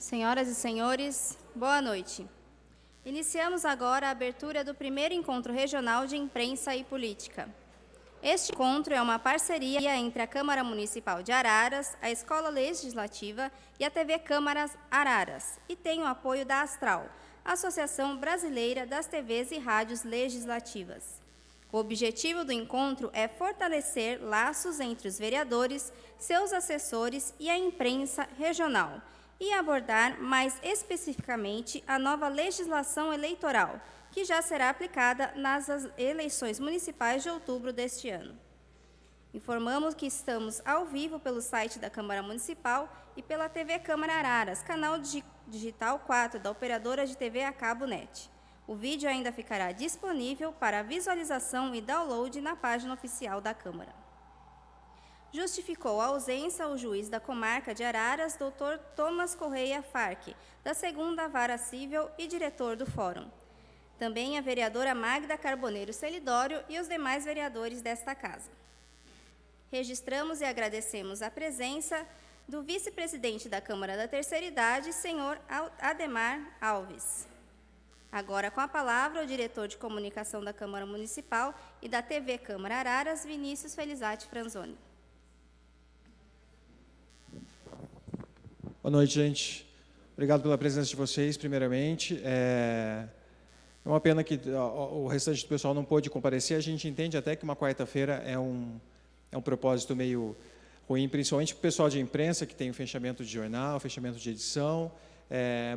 Senhoras e senhores, boa noite. Iniciamos agora a abertura do primeiro encontro regional de imprensa e política. Este encontro é uma parceria entre a Câmara Municipal de Araras, a Escola Legislativa e a TV Câmara Araras, e tem o apoio da Astral, Associação Brasileira das TVs e Rádios Legislativas. O objetivo do encontro é fortalecer laços entre os vereadores, seus assessores e a imprensa regional, e abordar mais especificamente a nova legislação eleitoral, que já será aplicada nas eleições municipais de outubro deste ano. Informamos que estamos ao vivo pelo site da Câmara Municipal e pela TV Câmara Araras, canal digital 4 da operadora de TV a cabo NET. O vídeo ainda ficará disponível para visualização e download na página oficial da Câmara. Justificou a ausência o juiz da comarca de Araras, Dr. Thomas Correia Farque, da 2ª Vara Cível e diretor do Fórum. Também a vereadora Magda Carboneiro Celidório e os demais vereadores desta casa. Registramos e agradecemos a presença do vice-presidente da Câmara da Terceira Idade, senhor Ademar Alves. Agora, com a palavra, o diretor de comunicação da Câmara Municipal e da TV Câmara Araras, Vinícius Felizati Franzoni. Boa noite, gente. Obrigado pela presença de vocês, primeiramente. É uma pena que o restante do pessoal não pôde comparecer. A gente entende até que uma quarta-feira é um propósito meio ruim, principalmente para o pessoal de imprensa, que tem o fechamento de jornal, fechamento de edição,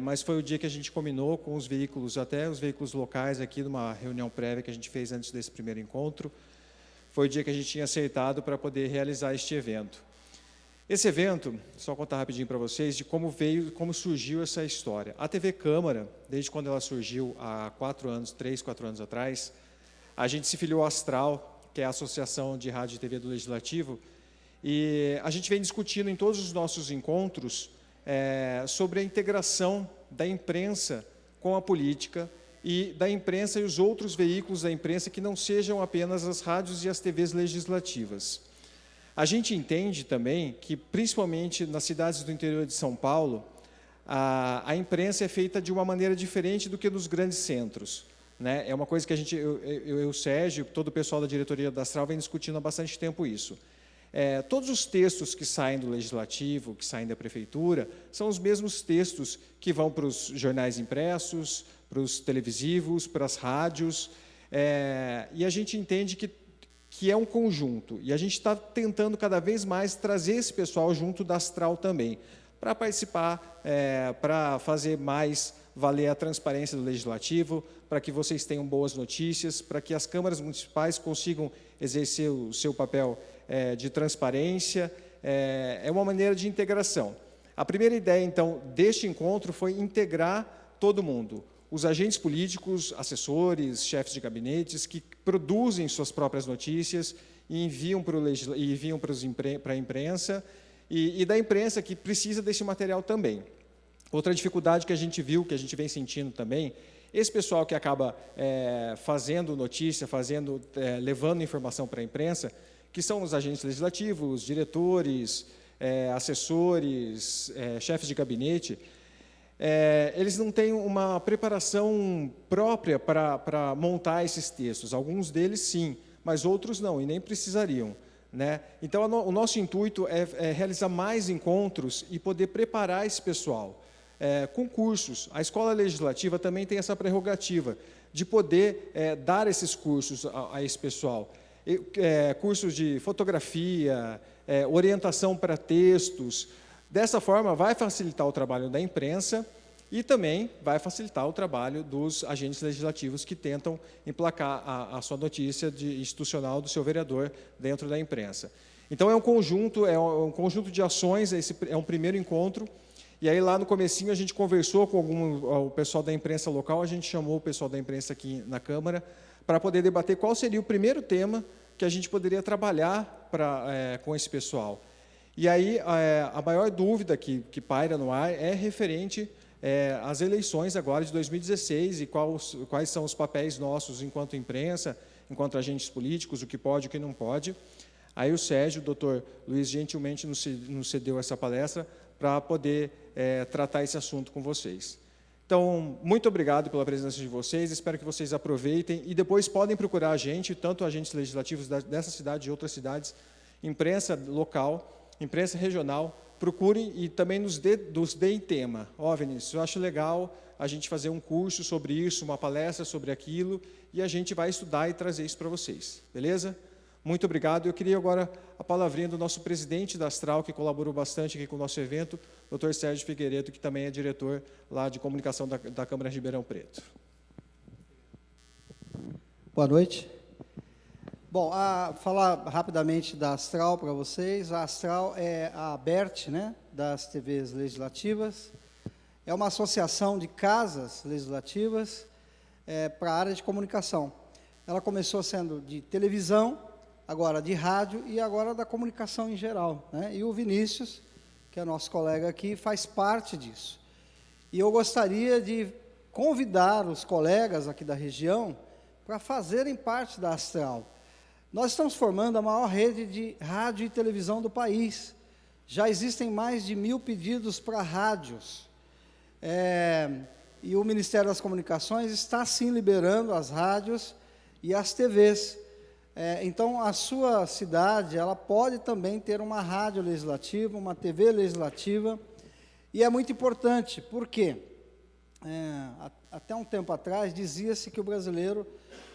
mas foi o dia que a gente combinou com os veículos, até os veículos locais aqui, numa reunião prévia que a gente fez antes desse primeiro encontro. Foi o dia que a gente tinha acertado para poder realizar este evento. Esse evento, só contar rapidinho para vocês, de como como surgiu essa história. A TV Câmara, desde quando ela surgiu há 3, 4 anos atrás, a gente se filiou à Astral, que é a Associação de Rádio e TV do Legislativo, e a gente vem discutindo em todos os nossos encontros sobre a integração da imprensa com a política e da imprensa e os outros veículos da imprensa que não sejam apenas as rádios e as TVs legislativas. A gente entende também que, principalmente nas cidades do interior de São Paulo, a imprensa é feita de uma maneira diferente do que nos grandes centros, né? É uma coisa que o Sérgio, todo o pessoal da diretoria da Astral vem discutindo há bastante tempo isso. Todos os textos que saem do Legislativo, que saem da Prefeitura, são os mesmos textos que vão para os jornais impressos, para os televisivos, para as rádios, e a gente entende que é um conjunto, e a gente está tentando cada vez mais trazer esse pessoal junto da Astral também, para participar, para fazer mais valer a transparência do Legislativo, para que vocês tenham boas notícias, para que as câmaras municipais consigam exercer o seu papel de transparência, é uma maneira de integração. A primeira ideia, então, deste encontro foi integrar todo mundo, os agentes políticos, assessores, chefes de gabinetes, que produzem suas próprias notícias e enviam para a imprensa, e da imprensa que precisa desse material também. Outra dificuldade que a gente viu, que a gente vem sentindo também, esse pessoal que acaba fazendo notícia, levando informação para a imprensa, que são os agentes legislativos, diretores, assessores, chefes de gabinete, eles não têm uma preparação própria para montar esses textos. Alguns deles, sim, mas outros não, e nem precisariam, né? Então, o nosso intuito é realizar mais encontros e poder preparar esse pessoal. Com cursos. A Escola Legislativa também tem essa prerrogativa de poder dar esses cursos a esse pessoal. Cursos de fotografia, orientação para textos. Dessa forma, vai facilitar o trabalho da imprensa e também vai facilitar o trabalho dos agentes legislativos que tentam emplacar a sua notícia institucional do seu vereador dentro da imprensa. Então, é um conjunto de ações, esse é um primeiro encontro, e aí lá no comecinho a gente conversou com o pessoal da imprensa local, a gente chamou o pessoal da imprensa aqui na Câmara para poder debater qual seria o primeiro tema que a gente poderia trabalhar com esse pessoal. E aí, a maior dúvida que paira no ar é referente às eleições agora de 2016 e quais são os papéis nossos enquanto imprensa, enquanto agentes políticos, o que pode e o que não pode. Aí o Sérgio, o doutor Luiz, gentilmente nos cedeu essa palestra para poder tratar esse assunto com vocês. Então, muito obrigado pela presença de vocês, espero que vocês aproveitem e depois podem procurar a gente, tanto agentes legislativos dessa cidade e outras cidades, imprensa local, imprensa regional, procurem e também nos deem tema. Ó, Vinícius, eu acho legal a gente fazer um curso sobre isso, uma palestra sobre aquilo, e a gente vai estudar e trazer isso para vocês, beleza? Muito obrigado. Eu queria agora a palavrinha do nosso presidente da Astral, que colaborou bastante aqui com o nosso evento, Dr. Sérgio Figueiredo, que também é diretor lá de comunicação da Câmara de Ribeirão Preto. Boa noite. Bom, falar rapidamente da Astral para vocês. A Astral é a ABERT, né, das TVs legislativas. É uma associação de casas legislativas para a área de comunicação. Ela começou sendo de televisão, agora de rádio e agora da comunicação em geral, né? E o Vinícius, que é nosso colega aqui, faz parte disso. E eu gostaria de convidar os colegas aqui da região para fazerem parte da Astral. Nós estamos formando a maior rede de rádio e televisão do país. Já existem mais de 1.000 pedidos para rádios. E o Ministério das Comunicações está, sim, liberando as rádios e as TVs. Então, a sua cidade, ela pode também ter uma rádio legislativa, uma TV legislativa, e é muito importante, porque até um tempo atrás dizia-se que o brasileiro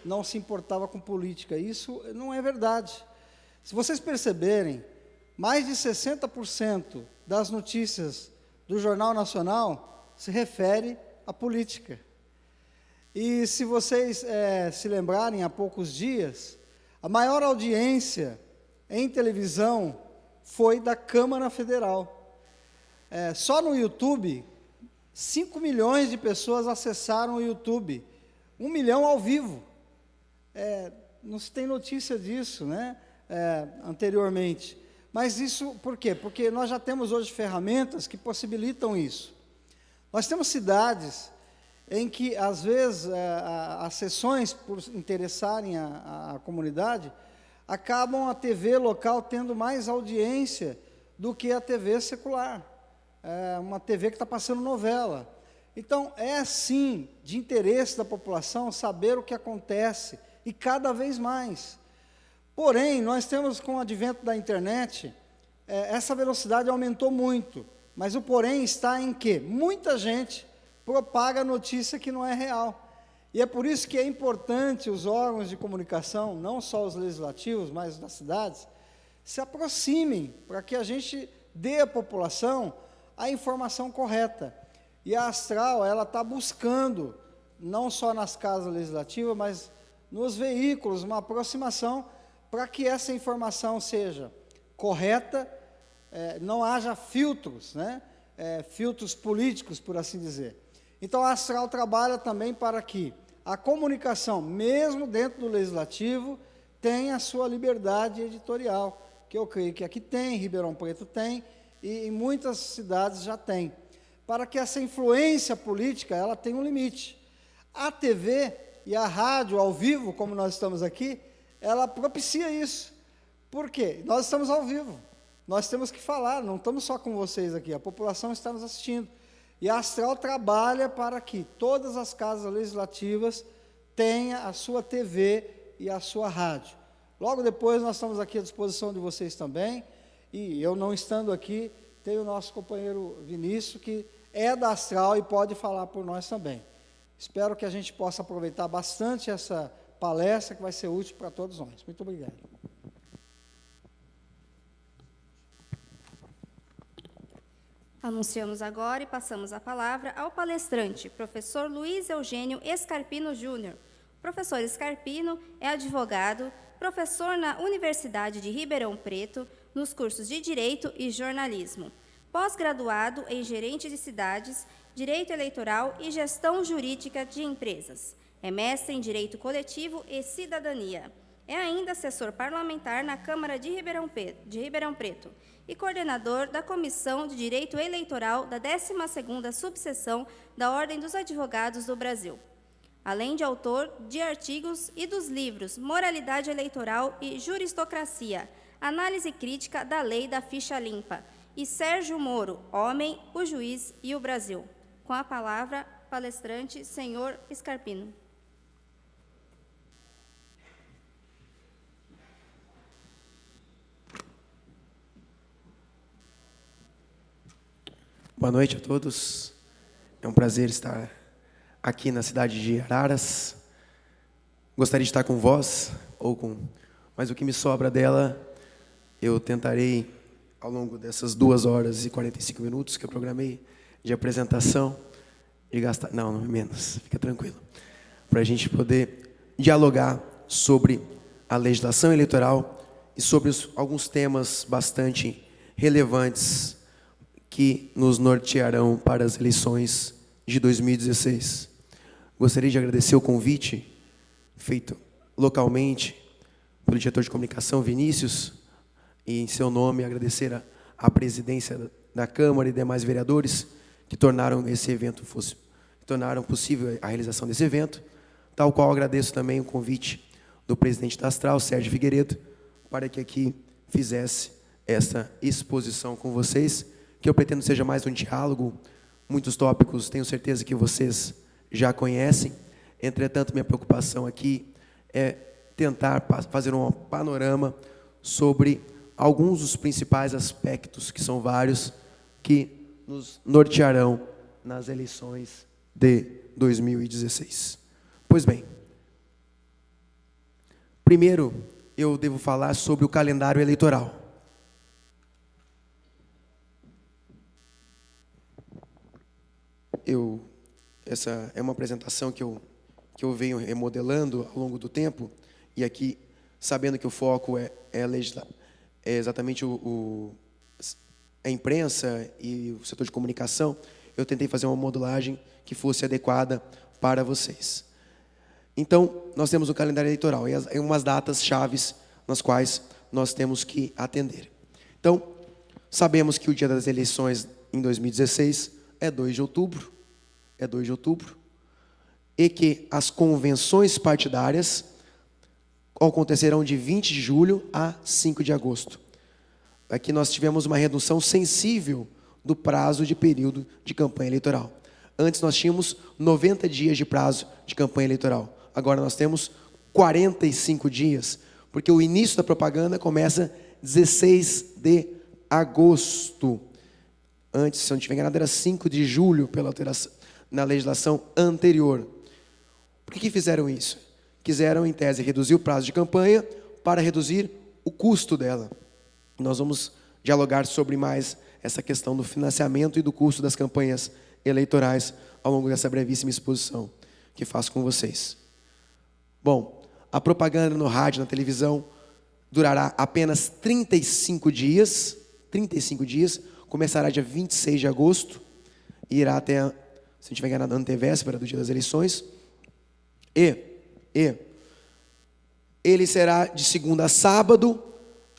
não se importava com política. Isso não é verdade. Se vocês perceberem, mais de 60% das notícias do Jornal Nacional se refere à política. E se vocês se lembrarem, há poucos dias, a maior audiência em televisão foi da Câmara Federal. Só no YouTube, 5 milhões de pessoas acessaram o YouTube, 1 milhão ao vivo. Não se tem notícia disso, né, anteriormente. Mas isso por quê? Porque nós já temos hoje ferramentas que possibilitam isso. Nós temos cidades em que, às vezes, as sessões, por interessarem a comunidade, acabam a TV local tendo mais audiência do que a TV secular. Uma TV que está passando novela. Então, sim, de interesse da população saber o que acontece, e cada vez mais. Porém, nós temos, com o advento da internet, essa velocidade aumentou muito, mas o porém está em que muita gente propaga notícia que não é real. E é por isso que é importante os órgãos de comunicação, não só os legislativos, mas os das cidades, se aproximem para que a gente dê à população a informação correta. E a Astral, ela está buscando, não só nas casas legislativas, mas nos veículos, uma aproximação para que essa informação seja correta, não haja filtros, né? Filtros políticos, por assim dizer. Então, a Astral trabalha também para que a comunicação, mesmo dentro do legislativo, tenha a sua liberdade editorial, que eu creio que aqui tem, Ribeirão Preto tem, e em muitas cidades já tem, para que essa influência política ela tenha um limite. A TV e a rádio ao vivo, como nós estamos aqui, ela propicia isso. Por quê? Nós estamos ao vivo, nós temos que falar, não estamos só com vocês aqui, a população está nos assistindo. E a Astral trabalha para que todas as casas legislativas tenham a sua TV e a sua rádio. Logo depois, nós estamos aqui à disposição de vocês também, e eu não estando aqui, tem o nosso companheiro Vinícius, que é da Astral e pode falar por nós também. Espero que a gente possa aproveitar bastante essa palestra, que vai ser útil para todos nós. Muito obrigado. Anunciamos agora e passamos a palavra ao palestrante, professor Luiz Eugênio Scarpino Júnior. O professor Scarpino é advogado, professor na Universidade de Ribeirão Preto, nos cursos de Direito e Jornalismo, pós-graduado em Gerente de Cidades, Direito Eleitoral e Gestão Jurídica de Empresas. É mestre em Direito Coletivo e Cidadania. É ainda assessor parlamentar na Câmara de Ribeirão Preto e coordenador da Comissão de Direito Eleitoral da 12ª Subseção da Ordem dos Advogados do Brasil, além de autor de artigos e dos livros Moralidade Eleitoral e Juristocracia, Análise Crítica da Lei da Ficha Limpa e Sérgio Moro, homem, o juiz e o Brasil. Com a palavra, palestrante, senhor Scarpino. Boa noite a todos. É um prazer estar aqui na cidade de Araras. Gostaria de estar com vós, mas o que me sobra dela, eu tentarei, ao longo dessas 2 horas e 45 minutos que eu programei de apresentação, de gastar... Não é menos, fica tranquilo. Para a gente poder dialogar sobre a legislação eleitoral e sobre alguns temas bastante relevantes que nos nortearão para as eleições de 2016. Gostaria de agradecer o convite feito localmente pelo diretor de comunicação, Vinícius, e em seu nome agradecer a presidência da Câmara e demais vereadores que tornaram possível a realização desse evento, tal qual agradeço também o convite do presidente da Astral, Sérgio Figueiredo, para que aqui fizesse essa exposição com vocês, que eu pretendo seja mais um diálogo. Muitos tópicos, tenho certeza que vocês já conhecem. Entretanto, minha preocupação aqui é tentar fazer um panorama sobre alguns dos principais aspectos, que são vários, que nos nortearão nas eleições de 2016. Pois bem, primeiro eu devo falar sobre o calendário eleitoral. Essa é uma apresentação que eu venho remodelando ao longo do tempo, e aqui, sabendo que o foco é exatamente a imprensa e o setor de comunicação, eu tentei fazer uma modulagem que fosse adequada para vocês. Então, nós temos o calendário eleitoral e umas datas chaves nas quais nós temos que atender. Então, sabemos que o dia das eleições em 2016 é 2 de outubro, e que as convenções partidárias acontecerão de 20 de julho a 5 de agosto. Aqui nós tivemos uma redução sensível do prazo de período de campanha eleitoral. Antes nós tínhamos 90 dias de prazo de campanha eleitoral. Agora nós temos 45 dias, porque o início da propaganda começa 16 de agosto. Antes, se eu não estiver enganado, era 5 de julho pela alteração na legislação anterior. Por que fizeram isso? Quiseram, em tese, reduzir o prazo de campanha para reduzir o custo dela. Nós vamos dialogar sobre mais essa questão do financiamento e do custo das campanhas eleitorais ao longo dessa brevíssima exposição que faço com vocês. Bom, a propaganda no rádio e na televisão durará apenas 35 dias, começará dia 26 de agosto e irá até, se não estiver enganado, antevéspera do dia das eleições. E ele será de segunda a sábado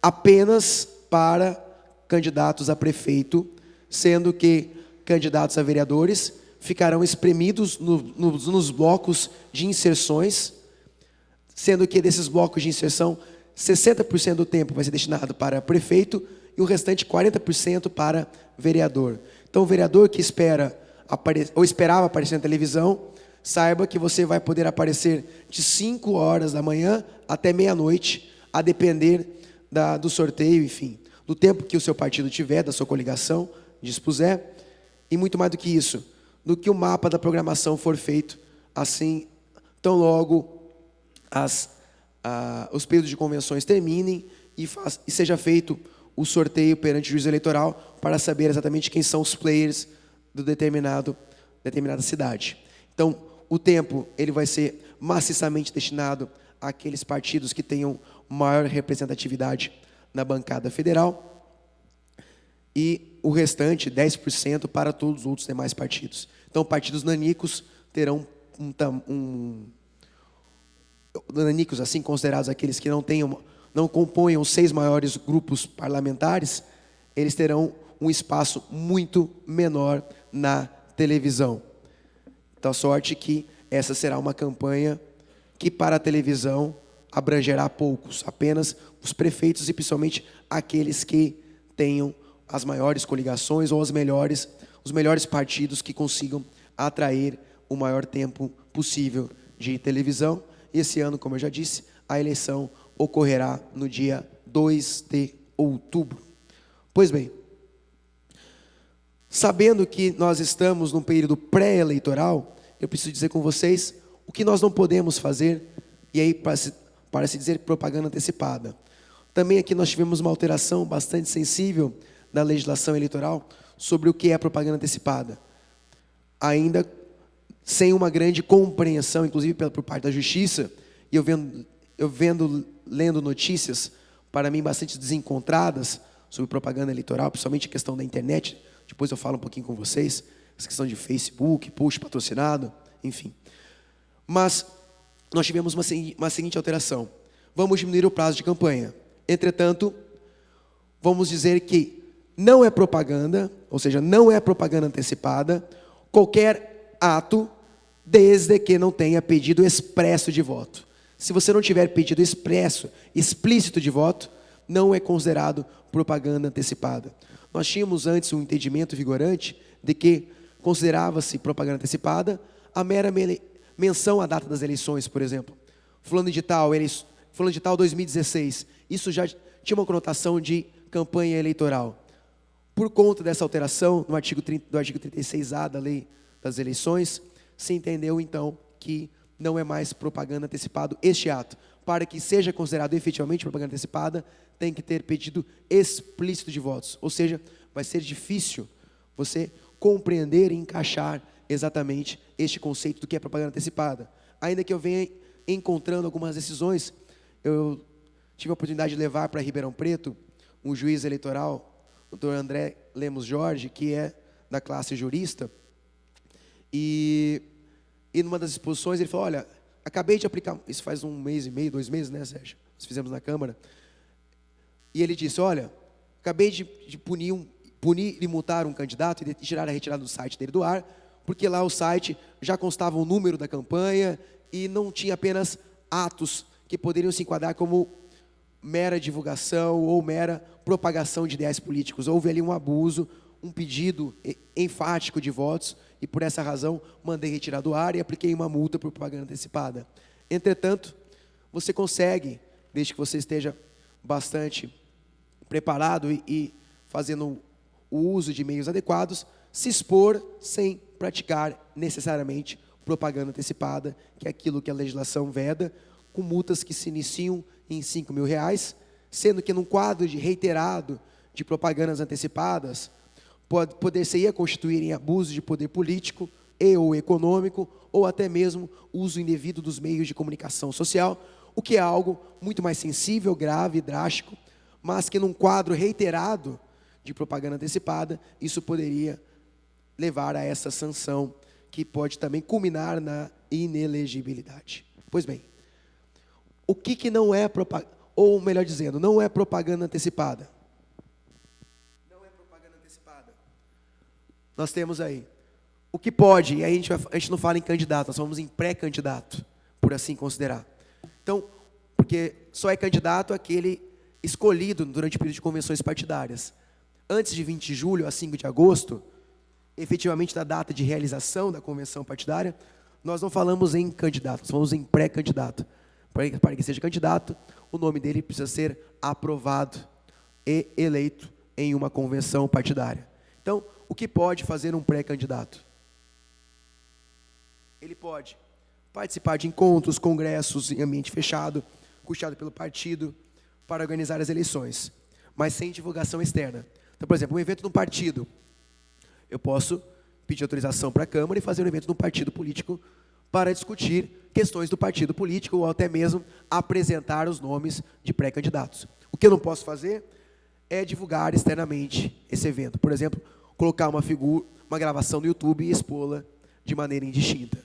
apenas para candidatos a prefeito, sendo que candidatos a vereadores ficarão espremidos nos blocos de inserções, sendo que desses blocos de inserção, 60% do tempo vai ser destinado para prefeito e o restante 40% para vereador. Então, o vereador que esperava aparecer na televisão, saiba que você vai poder aparecer de 5 horas da manhã até meia-noite, a depender do sorteio, enfim, do tempo que o seu partido tiver, da sua coligação, dispuser, e muito mais do que isso, do que o mapa da programação for feito, assim, tão logo os períodos de convenções terminem e seja feito o sorteio perante o juiz eleitoral para saber exatamente quem são os players do determinada cidade. Então, o tempo ele vai ser maciçamente destinado àqueles partidos que tenham maior representatividade na bancada federal e o restante, 10%, para todos os outros demais partidos. Então, partidos nanicos terão nanicos, assim considerados aqueles que não componham os 6 maiores grupos parlamentares, eles terão um espaço muito menor na televisão. Da sorte que essa será uma campanha que para a televisão abrangerá poucos, apenas os prefeitos e principalmente aqueles que tenham as maiores coligações ou os melhores partidos que consigam atrair o maior tempo possível de televisão. E esse ano, como eu já disse, a eleição ocorrerá no dia 2 de outubro. Pois bem, sabendo que nós estamos num período pré-eleitoral, eu preciso dizer com vocês o que nós não podemos fazer, e aí para se dizer propaganda antecipada. Também aqui nós tivemos uma alteração bastante sensível da legislação eleitoral sobre o que é propaganda antecipada. Ainda sem uma grande compreensão, inclusive por parte da Justiça, e lendo notícias, para mim, bastante desencontradas sobre propaganda eleitoral, principalmente a questão da internet. Depois eu falo um pouquinho com vocês, essa questão de Facebook, post patrocinado, enfim. Mas nós tivemos uma seguinte alteração. Vamos diminuir o prazo de campanha. Entretanto, vamos dizer que não é propaganda, ou seja, não é propaganda antecipada, qualquer ato, desde que não tenha pedido expresso de voto. Se você não tiver pedido explícito de voto, não é considerado propaganda antecipada. Nós tínhamos antes um entendimento vigorante de que considerava-se propaganda antecipada a mera menção à data das eleições, por exemplo. Fulano de tal 2016. Isso já tinha uma conotação de campanha eleitoral. Por conta dessa alteração, do artigo 36A da Lei das Eleições, se entendeu, então, que não é mais propaganda antecipada este ato. Para que seja considerado efetivamente propaganda antecipada, tem que ter pedido explícito de votos. Ou seja, vai ser difícil você compreender e encaixar exatamente este conceito do que é propaganda antecipada. Ainda que eu venha encontrando algumas decisões, eu tive a oportunidade de levar para Ribeirão Preto um juiz eleitoral, o Dr. André Lemos Jorge, que é da classe jurista, e numa das exposições ele falou, olha, acabei de aplicar, isso faz 1 mês e meio, 2 meses, né, Sérgio? Nós fizemos na Câmara. E ele disse, olha, acabei de punir e multar um candidato e tirar a retirada do site dele do ar, porque lá o site já constava o número da campanha e não tinha apenas atos que poderiam se enquadrar como mera divulgação ou mera propagação de ideais políticos. Houve ali um abuso, um pedido enfático de votos, e por essa razão mandei retirar do ar e apliquei uma multa por propaganda antecipada. Entretanto, você consegue, desde que você esteja bastante preparado e fazendo o uso de meios adequados, se expor sem praticar necessariamente propaganda antecipada, que é aquilo que a legislação veda, com multas que se iniciam em R$5.000, sendo que num quadro reiterado de propagandas antecipadas, poder-se-ia constituir em abuso de poder político e ou econômico, ou até mesmo uso indevido dos meios de comunicação social, o que é algo muito mais sensível, grave, drástico, mas que num quadro reiterado de propaganda antecipada, isso poderia levar a essa sanção, que pode também culminar na inelegibilidade. Pois bem, o que não é propaganda, ou melhor dizendo, não é propaganda antecipada? Não é propaganda antecipada. Nós temos aí o que pode, e aí a gente não fala em candidato, nós falamos em pré-candidato, por assim considerar. Então, porque só é candidato aquele escolhido durante o período de convenções partidárias. Antes de 20 de julho a 5 de agosto, efetivamente da data de realização da convenção partidária, nós não falamos em candidato, nós falamos em pré-candidato. Para que seja candidato, o nome dele precisa ser aprovado e eleito em uma convenção partidária. Então, o que pode fazer um pré-candidato? Ele pode participar de encontros, congressos em ambiente fechado, custeado pelo partido, para organizar as eleições, mas sem divulgação externa. Então, por exemplo, um evento de um partido, eu posso pedir autorização para a Câmara e fazer um evento de um partido político para discutir questões do partido político ou até mesmo apresentar os nomes de pré-candidatos. O que eu não posso fazer é divulgar externamente esse evento. Por exemplo, colocar uma gravação no YouTube e expô-la de maneira indistinta.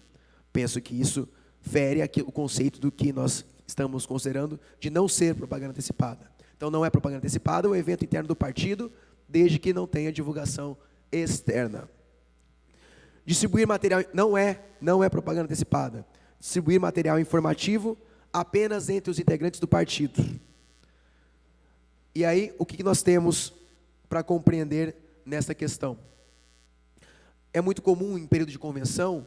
Penso que isso fere o conceito do que nós estamos considerando de não ser propaganda antecipada. Então, não é propaganda antecipada, é um evento interno do partido, desde que não tenha divulgação externa. Distribuir material, não é propaganda antecipada. Distribuir material informativo apenas entre os integrantes do partido. E aí, o que nós temos para compreender nessa questão. É muito comum, em período de convenção,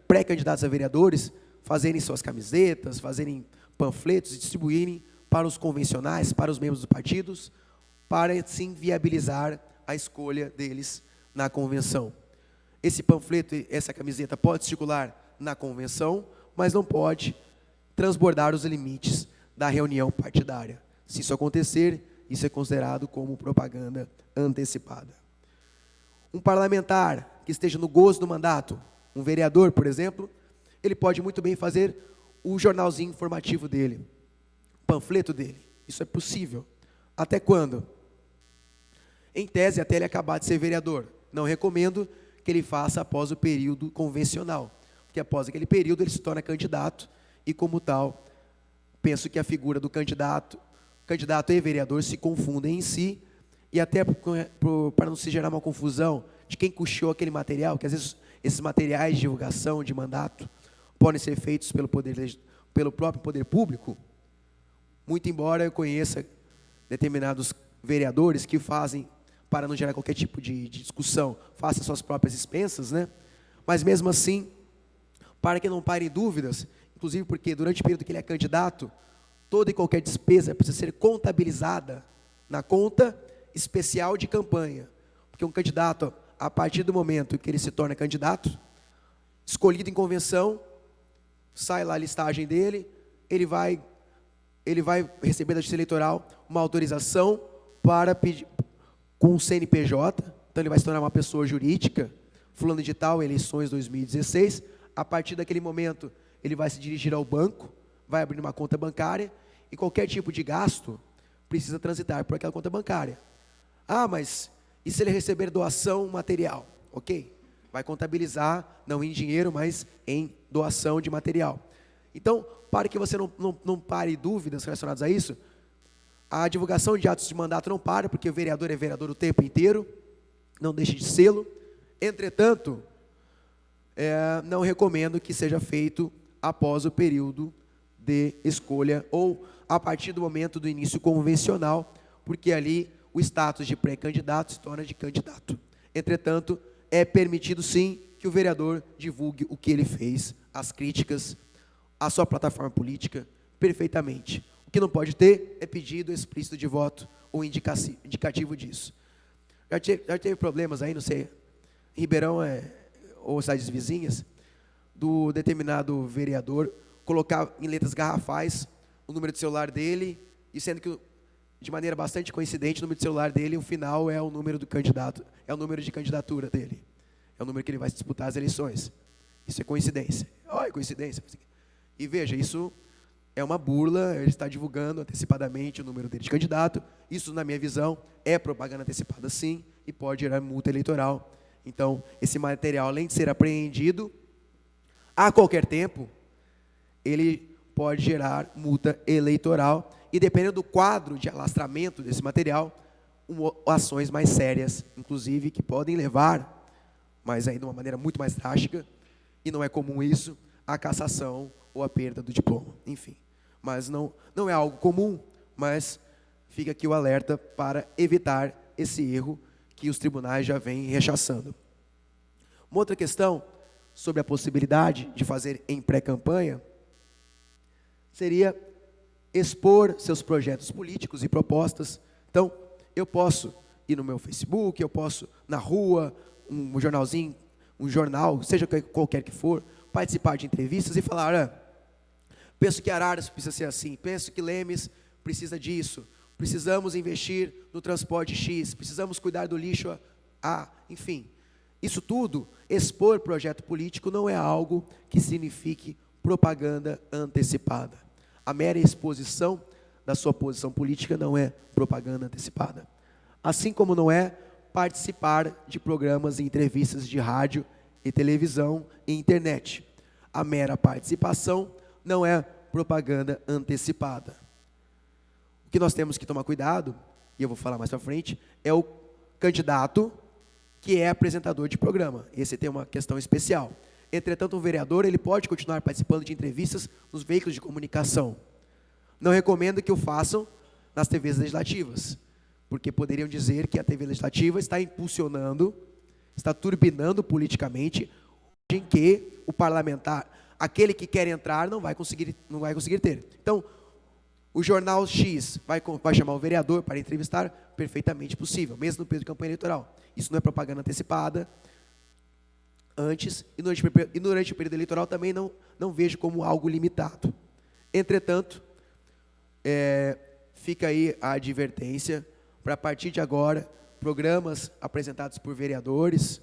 pré-candidatos a vereadores fazerem suas camisetas, fazerem panfletos e distribuírem para os convencionais, para os membros dos partidos, para, assim, viabilizar a escolha deles na convenção. Esse panfleto, essa camiseta pode circular na convenção, mas não pode transbordar os limites da reunião partidária. Se isso acontecer, isso é considerado como propaganda antecipada. Um parlamentar que esteja no gozo do mandato, um vereador, por exemplo, ele pode muito bem fazer o jornalzinho informativo dele, o panfleto dele. Isso é possível. Até quando? Em tese, até ele acabar de ser vereador. Não recomendo que ele faça após o período convencional, porque após aquele período ele se torna candidato e, como tal, penso que a figura do candidato e vereador se confundem em si, e até para não se gerar uma confusão de quem custeou aquele material, que às vezes esses materiais de divulgação de mandato podem ser feitos pelo próprio poder público, muito embora eu conheça determinados vereadores que fazem, para não gerar qualquer tipo de discussão, façam suas próprias expensas, né? Mas mesmo assim, para que não parem dúvidas, inclusive porque durante o período que ele é candidato, toda e qualquer despesa precisa ser contabilizada na conta especial de campanha. Porque um candidato, a partir do momento que ele se torna candidato, escolhido em convenção, sai lá a listagem dele, ele vai receber da Justiça Eleitoral uma autorização para pedir, com o CNPJ, então ele vai se tornar uma pessoa jurídica, fulano de tal, eleições 2016, a partir daquele momento ele vai se dirigir ao banco, vai abrir uma conta bancária, e qualquer tipo de gasto precisa transitar por aquela conta bancária. Ah, mas e se ele receber doação material? Ok, vai contabilizar, não em dinheiro, mas em doação de material. Então, para que você não pare dúvidas relacionadas a isso, a divulgação de atos de mandato não para, porque o vereador é vereador o tempo inteiro, não deixe de sê-lo. Entretanto, não recomendo que seja feito após o período de escolha ou a partir do momento do início convencional, porque ali o status de pré-candidato se torna de candidato. Entretanto, é permitido sim que o vereador divulgue o que ele fez, as críticas, a sua plataforma política, perfeitamente. O que não pode ter é pedido explícito de voto ou indicativo disso. Já teve problemas aí, não sei, Ribeirão ou cidades vizinhas, do determinado vereador colocar em letras garrafais o número de celular dele, e sendo que, de maneira bastante coincidente, o número de celular dele, o final é o número do candidato, é o número de candidatura dele, é o número que ele vai disputar as eleições. Isso é coincidência. Olha, coincidência. E veja, isso é uma burla, ele está divulgando antecipadamente o número dele de candidato. Isso, na minha visão, é propaganda antecipada sim, e pode gerar multa eleitoral. Então, esse material, além de ser apreendido a qualquer tempo, ele pode gerar multa eleitoral, e dependendo do quadro de alastramento desse material, ações mais sérias, inclusive, que podem levar, mas aí de uma maneira muito mais drástica, e não é comum isso, a cassação ou a perda do diploma, enfim. Mas não é algo comum, mas fica aqui o alerta para evitar esse erro que os tribunais já vêm rechaçando. Uma outra questão sobre a possibilidade de fazer em pré-campanha seria expor seus projetos políticos e propostas. Então, eu posso ir no meu Facebook, eu posso na rua, um jornalzinho, um jornal, seja qualquer que for, participar de entrevistas e falar, penso que Araras precisa ser assim, penso que Lemes precisa disso, precisamos investir no transporte X, precisamos cuidar do lixo A, enfim. Isso tudo, expor projeto político não é algo que signifique propaganda antecipada. A mera exposição da sua posição política não é propaganda antecipada. Assim como não é participar de programas e entrevistas de rádio e televisão e internet. A mera participação não é propaganda antecipada. O que nós temos que tomar cuidado, e eu vou falar mais para frente, é o candidato que é apresentador de programa. Esse tem uma questão especial. Entretanto, o vereador ele pode continuar participando de entrevistas nos veículos de comunicação. Não recomendo que o façam nas TVs legislativas, porque poderiam dizer que a TV Legislativa está impulsionando, está turbinando politicamente, em que o parlamentar, aquele que quer entrar, não vai conseguir ter. Então, o jornal X vai chamar o vereador para entrevistar, perfeitamente possível, mesmo no período de campanha eleitoral. Isso não é propaganda antecipada, antes, e durante o período eleitoral também não vejo como algo limitado. Entretanto, fica aí a advertência para, a partir de agora, programas apresentados por vereadores,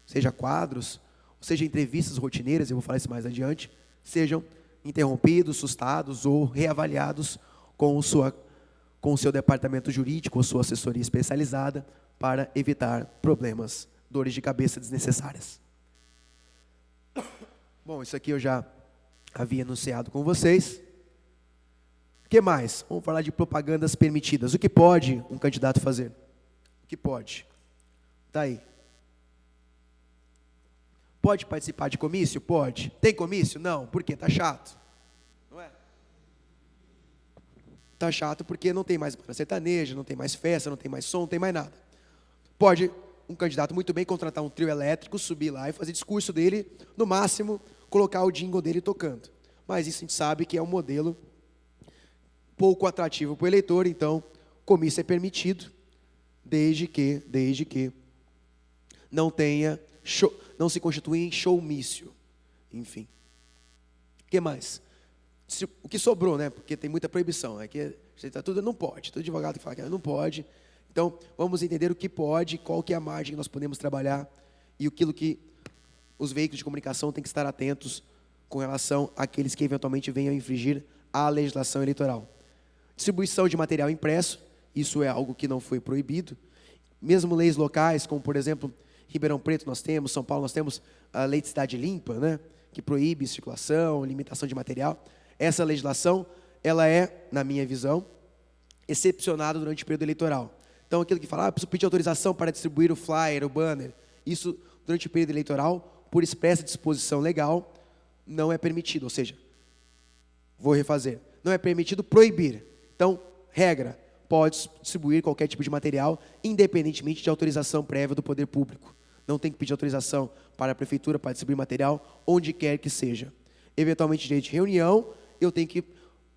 seja quadros, seja entrevistas rotineiras, eu vou falar isso mais adiante, sejam interrompidos, sustados ou reavaliados com o seu departamento jurídico ou sua assessoria especializada para evitar problemas, dores de cabeça desnecessárias. Bom, isso aqui eu já havia anunciado com vocês. O que mais? Vamos falar de propagandas permitidas. O que pode um candidato fazer? O que pode? Está aí. Pode participar de comício? Pode. Tem comício? Não. Por quê? Está chato. Não é? Está chato porque não tem mais banda sertaneja, não tem mais festa, não tem mais som, não tem mais nada. Pode um candidato muito bem contratar um trio elétrico, subir lá e fazer discurso dele, no máximo, colocar o jingle dele tocando. Mas isso a gente sabe que é um modelo pouco atrativo para o eleitor, então comício é permitido, desde que não se constitui em showmício. Enfim. O que mais? O que sobrou, né? Porque tem muita proibição. É que tudo não pode. Todo advogado que fala que não pode. Então, vamos entender o que pode, qual que é a margem que nós podemos trabalhar e aquilo que os veículos de comunicação têm que estar atentos com relação àqueles que eventualmente venham a infringir a legislação eleitoral. Distribuição de material impresso, isso é algo que não foi proibido. Mesmo leis locais, como, por exemplo, Ribeirão Preto nós temos, São Paulo nós temos a Lei de Cidade Limpa, né, que proíbe circulação, limitação de material. Essa legislação, ela é, na minha visão, excepcionada durante o período eleitoral. Então, aquilo que fala, preciso pedir autorização para distribuir o flyer, o banner, isso, durante o período eleitoral, por expressa disposição legal, não é permitido. Ou seja, vou refazer, não é permitido proibir. Então, regra, pode distribuir qualquer tipo de material, independentemente de autorização prévia do poder público. Não tem que pedir autorização para a prefeitura para distribuir material, onde quer que seja. Eventualmente, direito de reunião, eu tenho que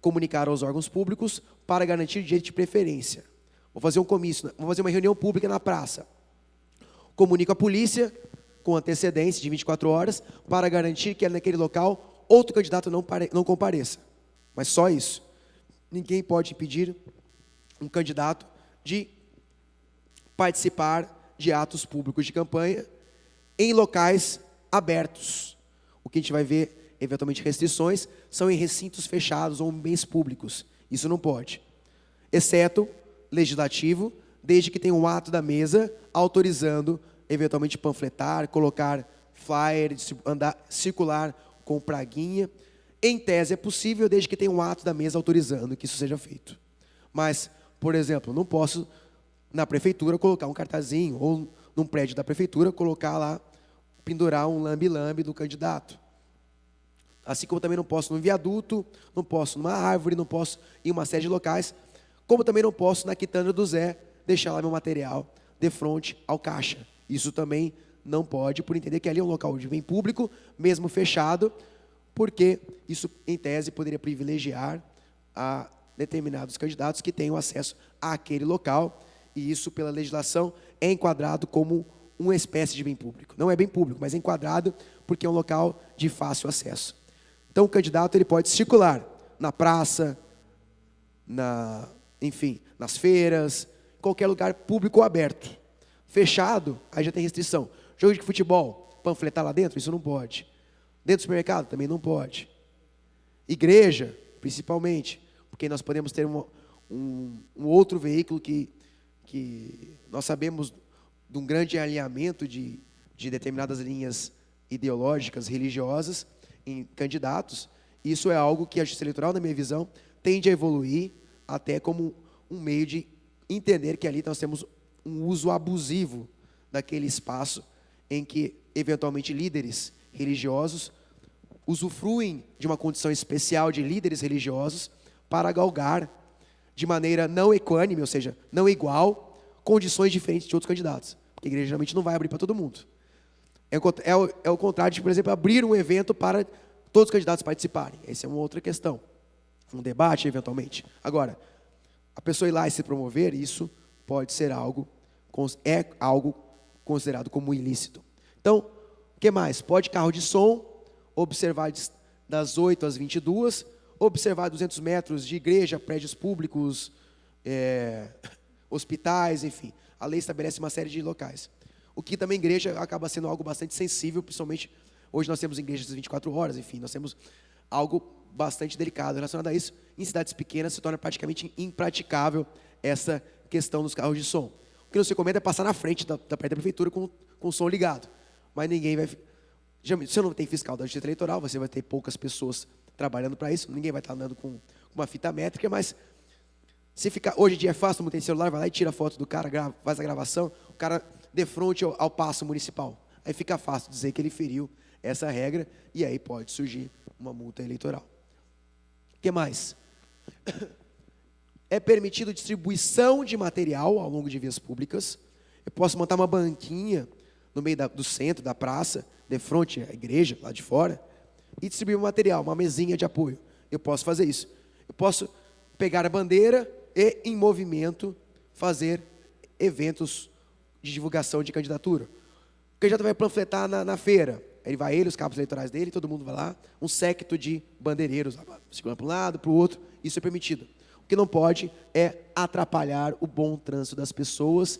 comunicar aos órgãos públicos para garantir direito de preferência. Vou fazer um comício, vou fazer uma reunião pública na praça. Comunico à polícia, com antecedência de 24 horas, para garantir que naquele local outro candidato não compareça. Mas só isso. Ninguém pode impedir um candidato de participar de atos públicos de campanha em locais abertos. O que a gente vai ver, eventualmente, restrições, são em recintos fechados ou em bens públicos. Isso não pode. Exceto legislativo, desde que tenha um ato da mesa autorizando, eventualmente, panfletar, colocar flyer, circular com praguinha. Em tese é possível, desde que tenha um ato da mesa autorizando que isso seja feito. Mas, por exemplo, não posso, na prefeitura, colocar um cartazinho, ou num prédio da prefeitura, colocar lá, pendurar um lambe-lambe do candidato. Assim como também não posso num viaduto, não posso numa árvore, não posso em uma série de locais, como também não posso na quitanda do Zé deixar lá meu material de frente ao caixa. Isso também não pode, por entender que ali é um local de bem público, mesmo fechado, porque isso, em tese, poderia privilegiar a determinados candidatos que tenham acesso àquele local, e isso, pela legislação, é enquadrado como uma espécie de bem público. Não é bem público, mas é enquadrado porque é um local de fácil acesso. Então, o candidato ele pode circular na praça, enfim, nas feiras, qualquer lugar público ou aberto. Fechado, aí já tem restrição. Jogo de futebol, panfletar lá dentro, isso não pode. Dentro do supermercado, também não pode. Igreja, principalmente, porque nós podemos ter um outro veículo que nós sabemos de um grande alinhamento de determinadas linhas ideológicas, religiosas, em candidatos. Isso é algo que a Justiça Eleitoral, na minha visão, tende a evoluir até como um meio de entender que ali nós temos um uso abusivo daquele espaço em que, eventualmente, líderes religiosos usufruem de uma condição especial de líderes religiosos para galgar de maneira não equânime, ou seja, não igual, condições diferentes de outros candidatos. Porque a igreja geralmente não vai abrir para todo mundo. É o contrário de, por exemplo, abrir um evento para todos os candidatos participarem. Essa é uma outra questão. Um debate, eventualmente. Agora, a pessoa ir lá e se promover, isso pode ser algo considerado como ilícito. Então, o que mais? Pode carro de som, observar das 8 às 22, observar 200 metros de igreja, prédios públicos, hospitais, enfim. A lei estabelece uma série de locais. O que também igreja acaba sendo algo bastante sensível, principalmente hoje nós temos igrejas de 24 horas, enfim, nós temos algo bastante delicado relacionado a isso. Em cidades pequenas se torna praticamente impraticável essa questão dos carros de som. O que não se recomenda é passar na frente da prefeitura com o som ligado. Mas ninguém vai... Se você não tem fiscal da Justiça Eleitoral, você vai ter poucas pessoas trabalhando para isso, ninguém vai estar andando com uma fita métrica, mas se ficar... Hoje em dia é fácil, todo mundo tem celular, vai lá e tira a foto do cara, faz a gravação, o cara de frente ao paço municipal. Aí fica fácil dizer que ele feriu essa regra e aí pode surgir uma multa eleitoral. O que mais? É permitido distribuição de material ao longo de vias públicas. Eu posso montar uma banquinha no meio do centro, da praça, de frente à igreja, lá de fora, e distribuir um material, uma mesinha de apoio. Eu posso fazer isso. Eu posso pegar a bandeira e, em movimento, fazer eventos de divulgação de candidatura. O candidato vai panfletar na feira. Ele, os cabos eleitorais dele, todo mundo vai lá, um séquito de bandeireiros, circulando para um lado, para o outro, isso é permitido. O que não pode é atrapalhar o bom trânsito das pessoas,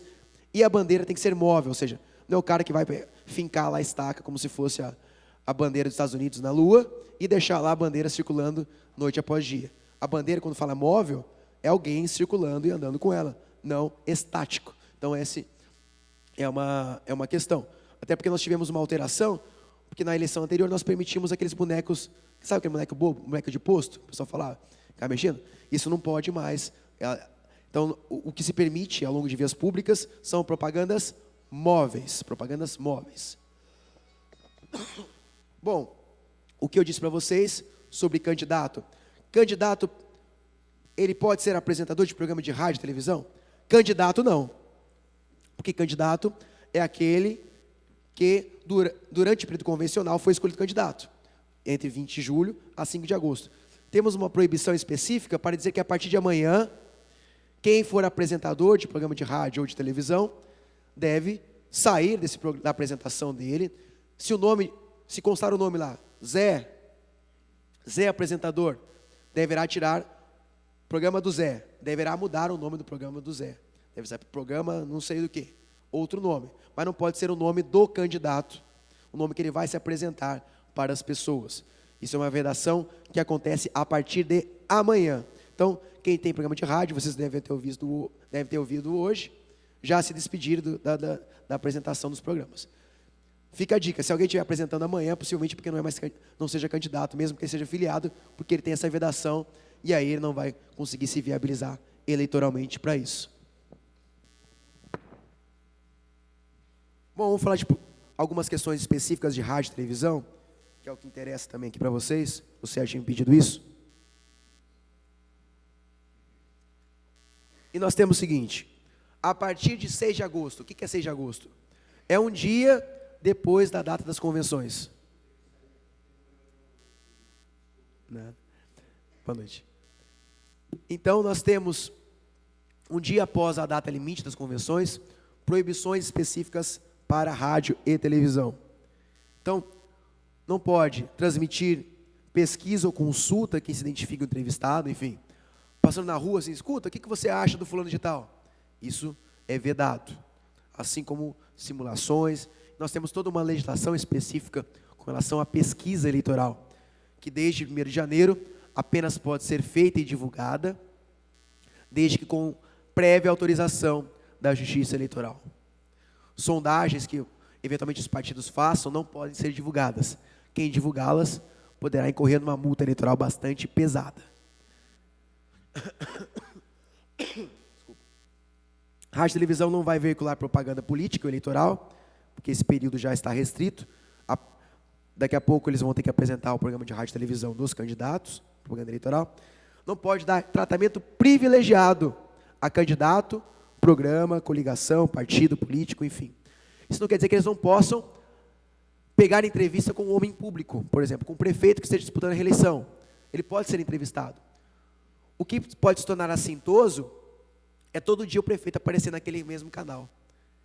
e a bandeira tem que ser móvel, ou seja, não é o cara que vai fincar lá a estaca como se fosse a bandeira dos Estados Unidos na Lua e deixar lá a bandeira circulando noite após dia. A bandeira, quando fala móvel, é alguém circulando e andando com ela, não estático. Então, essa é uma questão. Até porque nós tivemos uma alteração, porque na eleição anterior nós permitimos aqueles bonecos, sabe aquele boneco bobo, boneco de posto? O pessoal falava, ficava mexendo? Isso não pode mais. Então, o que se permite ao longo de vias públicas são propagandas móveis. Propagandas móveis. Bom, o que eu disse para vocês sobre candidato. Candidato, ele pode ser apresentador de programa de rádio e televisão? Candidato, não. Porque candidato é aquele que, durante o período convencional, foi escolhido candidato, entre 20 de julho a 5 de agosto. Temos uma proibição específica para dizer que, a partir de amanhã, quem for apresentador de programa de rádio ou de televisão deve sair da apresentação dele. Se constar o nome lá, Zé apresentador, deverá tirar programa do Zé, deverá mudar o nome do programa do Zé. Deve ser programa não sei do que, outro nome. Mas não pode ser o nome do candidato, o nome que ele vai se apresentar para as pessoas. Isso é uma vedação que acontece a partir de amanhã. Então, quem tem programa de rádio, vocês devem ter ouvido hoje, já se despedir da apresentação dos programas. Fica a dica, se alguém estiver apresentando amanhã, possivelmente porque não seja candidato, mesmo que ele seja filiado, porque ele tem essa vedação, e aí ele não vai conseguir se viabilizar eleitoralmente para isso. Bom, vamos falar de algumas questões específicas de rádio e televisão, que é o que interessa também aqui para vocês. O Sérgio tinha pedido isso. E nós temos o seguinte, a partir de 6 de agosto, o que é 6 de agosto? É um dia depois da data das convenções. Né? Boa noite. Então, nós temos, um dia após a data limite das convenções, proibições específicas para rádio e televisão. Então, não pode transmitir pesquisa ou consulta quem se identifica o entrevistado, enfim. Passando na rua, assim, escuta, o que você acha do fulano de tal? Isso é vedado. Assim como simulações. Nós temos toda uma legislação específica com relação à pesquisa eleitoral, que desde 1º de janeiro apenas pode ser feita e divulgada, desde que com prévia autorização da Justiça Eleitoral. Sondagens que, eventualmente, os partidos façam não podem ser divulgadas. Quem divulgá-las poderá incorrer numa multa eleitoral bastante pesada. Rádio e televisão não vai veicular propaganda política ou eleitoral, porque esse período já está restrito. Daqui a pouco eles vão ter que apresentar o programa de rádio e televisão dos candidatos, propaganda eleitoral. não pode dar tratamento privilegiado a candidato, programa, coligação, partido político, enfim. Isso não quer dizer que eles não possam pegar entrevista com um homem público, por exemplo, com um prefeito que esteja disputando a reeleição. Ele pode ser entrevistado. O que pode se tornar assintoso é todo dia o prefeito aparecer naquele mesmo canal,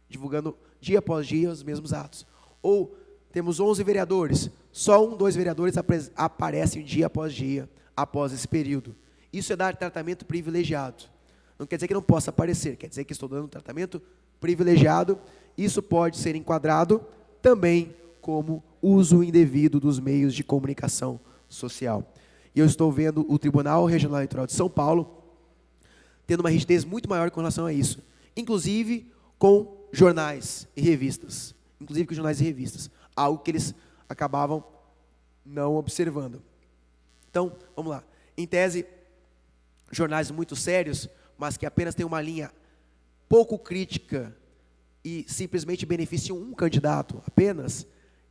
divulgando dia após dia os mesmos atos. Ou temos 11 vereadores, só 1, 2 vereadores aparecem dia após esse período. Isso é dar tratamento privilegiado. Não quer dizer que não possa aparecer, quer dizer que estou dando um tratamento privilegiado. Isso pode ser enquadrado também como uso indevido dos meios de comunicação social. E eu estou vendo o Tribunal Regional Eleitoral de São Paulo tendo uma rigidez muito maior com relação a isso, inclusive com jornais e revistas, algo que eles acabavam não observando. Então, vamos lá. Em tese, jornais muito sérios, mas que apenas têm uma linha pouco crítica e simplesmente beneficiam um candidato apenas,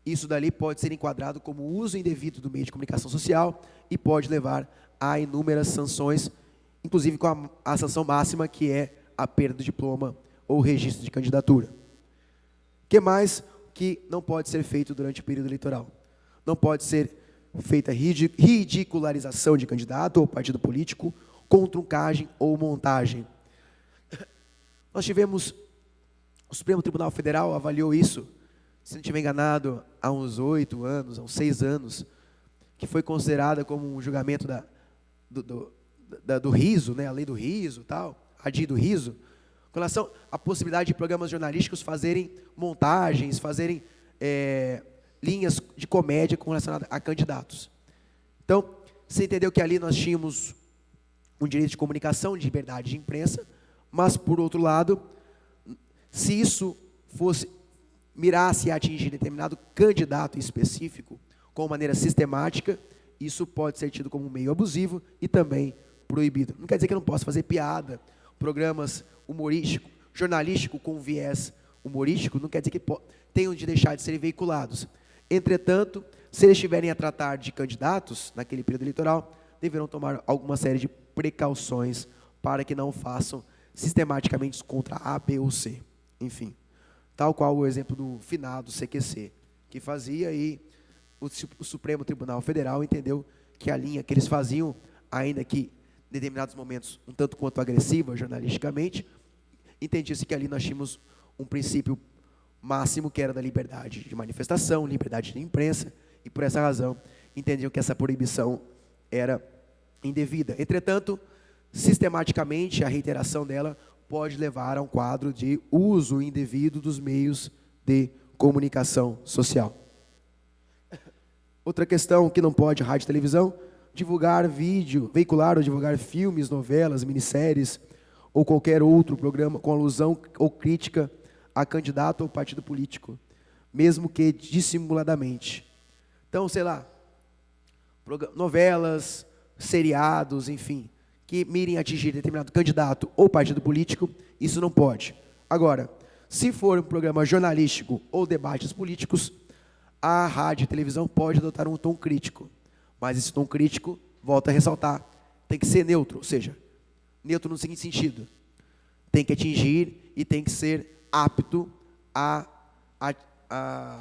isso dali pode ser enquadrado como uso indevido do meio de comunicação social e pode levar a inúmeras sanções, inclusive com a sanção máxima, que é a perda do diploma ou registro de candidatura. O que mais que não pode ser feito durante o período eleitoral? Não pode ser feita ridicularização de candidato ou partido político com truncagem ou montagem. Nós tivemos, o Supremo Tribunal Federal avaliou isso, se não estiver enganado, há uns 8 anos, há uns 6 anos, que foi considerada como um julgamento do riso, né, a lei do riso, tal, a DI do riso, com relação à possibilidade de programas jornalísticos fazerem montagens, fazerem linhas de comédia com relação a candidatos. Então, você entendeu que ali nós tínhamos um direito de comunicação, de liberdade de imprensa, mas, por outro lado, se isso mirasse a atingir determinado candidato específico, com maneira sistemática, isso pode ser tido como um meio abusivo e também proibido. Não quer dizer que eu não possa fazer piada, programas humorísticos, jornalístico com viés humorístico, não quer dizer que tenham de deixar de serem veiculados. Entretanto, se eles estiverem a tratar de candidatos naquele período eleitoral, deverão tomar alguma série de precauções para que não façam sistematicamente contra A, B ou C. Enfim, tal qual o exemplo do finado CQC, que fazia, e o Supremo Tribunal Federal entendeu que a linha que eles faziam, ainda que em determinados momentos um tanto quanto agressiva jornalisticamente, entendia-se que ali nós tínhamos um princípio máximo, que era da liberdade de manifestação, liberdade de imprensa, e por essa razão entendiam que essa proibição era indevida. Entretanto, sistematicamente, a reiteração dela pode levar a um quadro de uso indevido dos meios de comunicação social. Outra questão que não pode rádio e televisão: divulgar vídeo, veicular ou divulgar filmes, novelas, minisséries ou qualquer outro programa com alusão ou crítica a candidato ou partido político, mesmo que dissimuladamente. Então, sei lá, novelas, seriados, enfim, que mirem atingir determinado candidato ou partido político, isso não pode. Agora, se for um programa jornalístico ou debates políticos, a rádio e televisão pode adotar um tom crítico, mas esse tom crítico, volto a ressaltar, tem que ser neutro, ou seja, neutro no seguinte sentido: tem que atingir e tem que ser apto a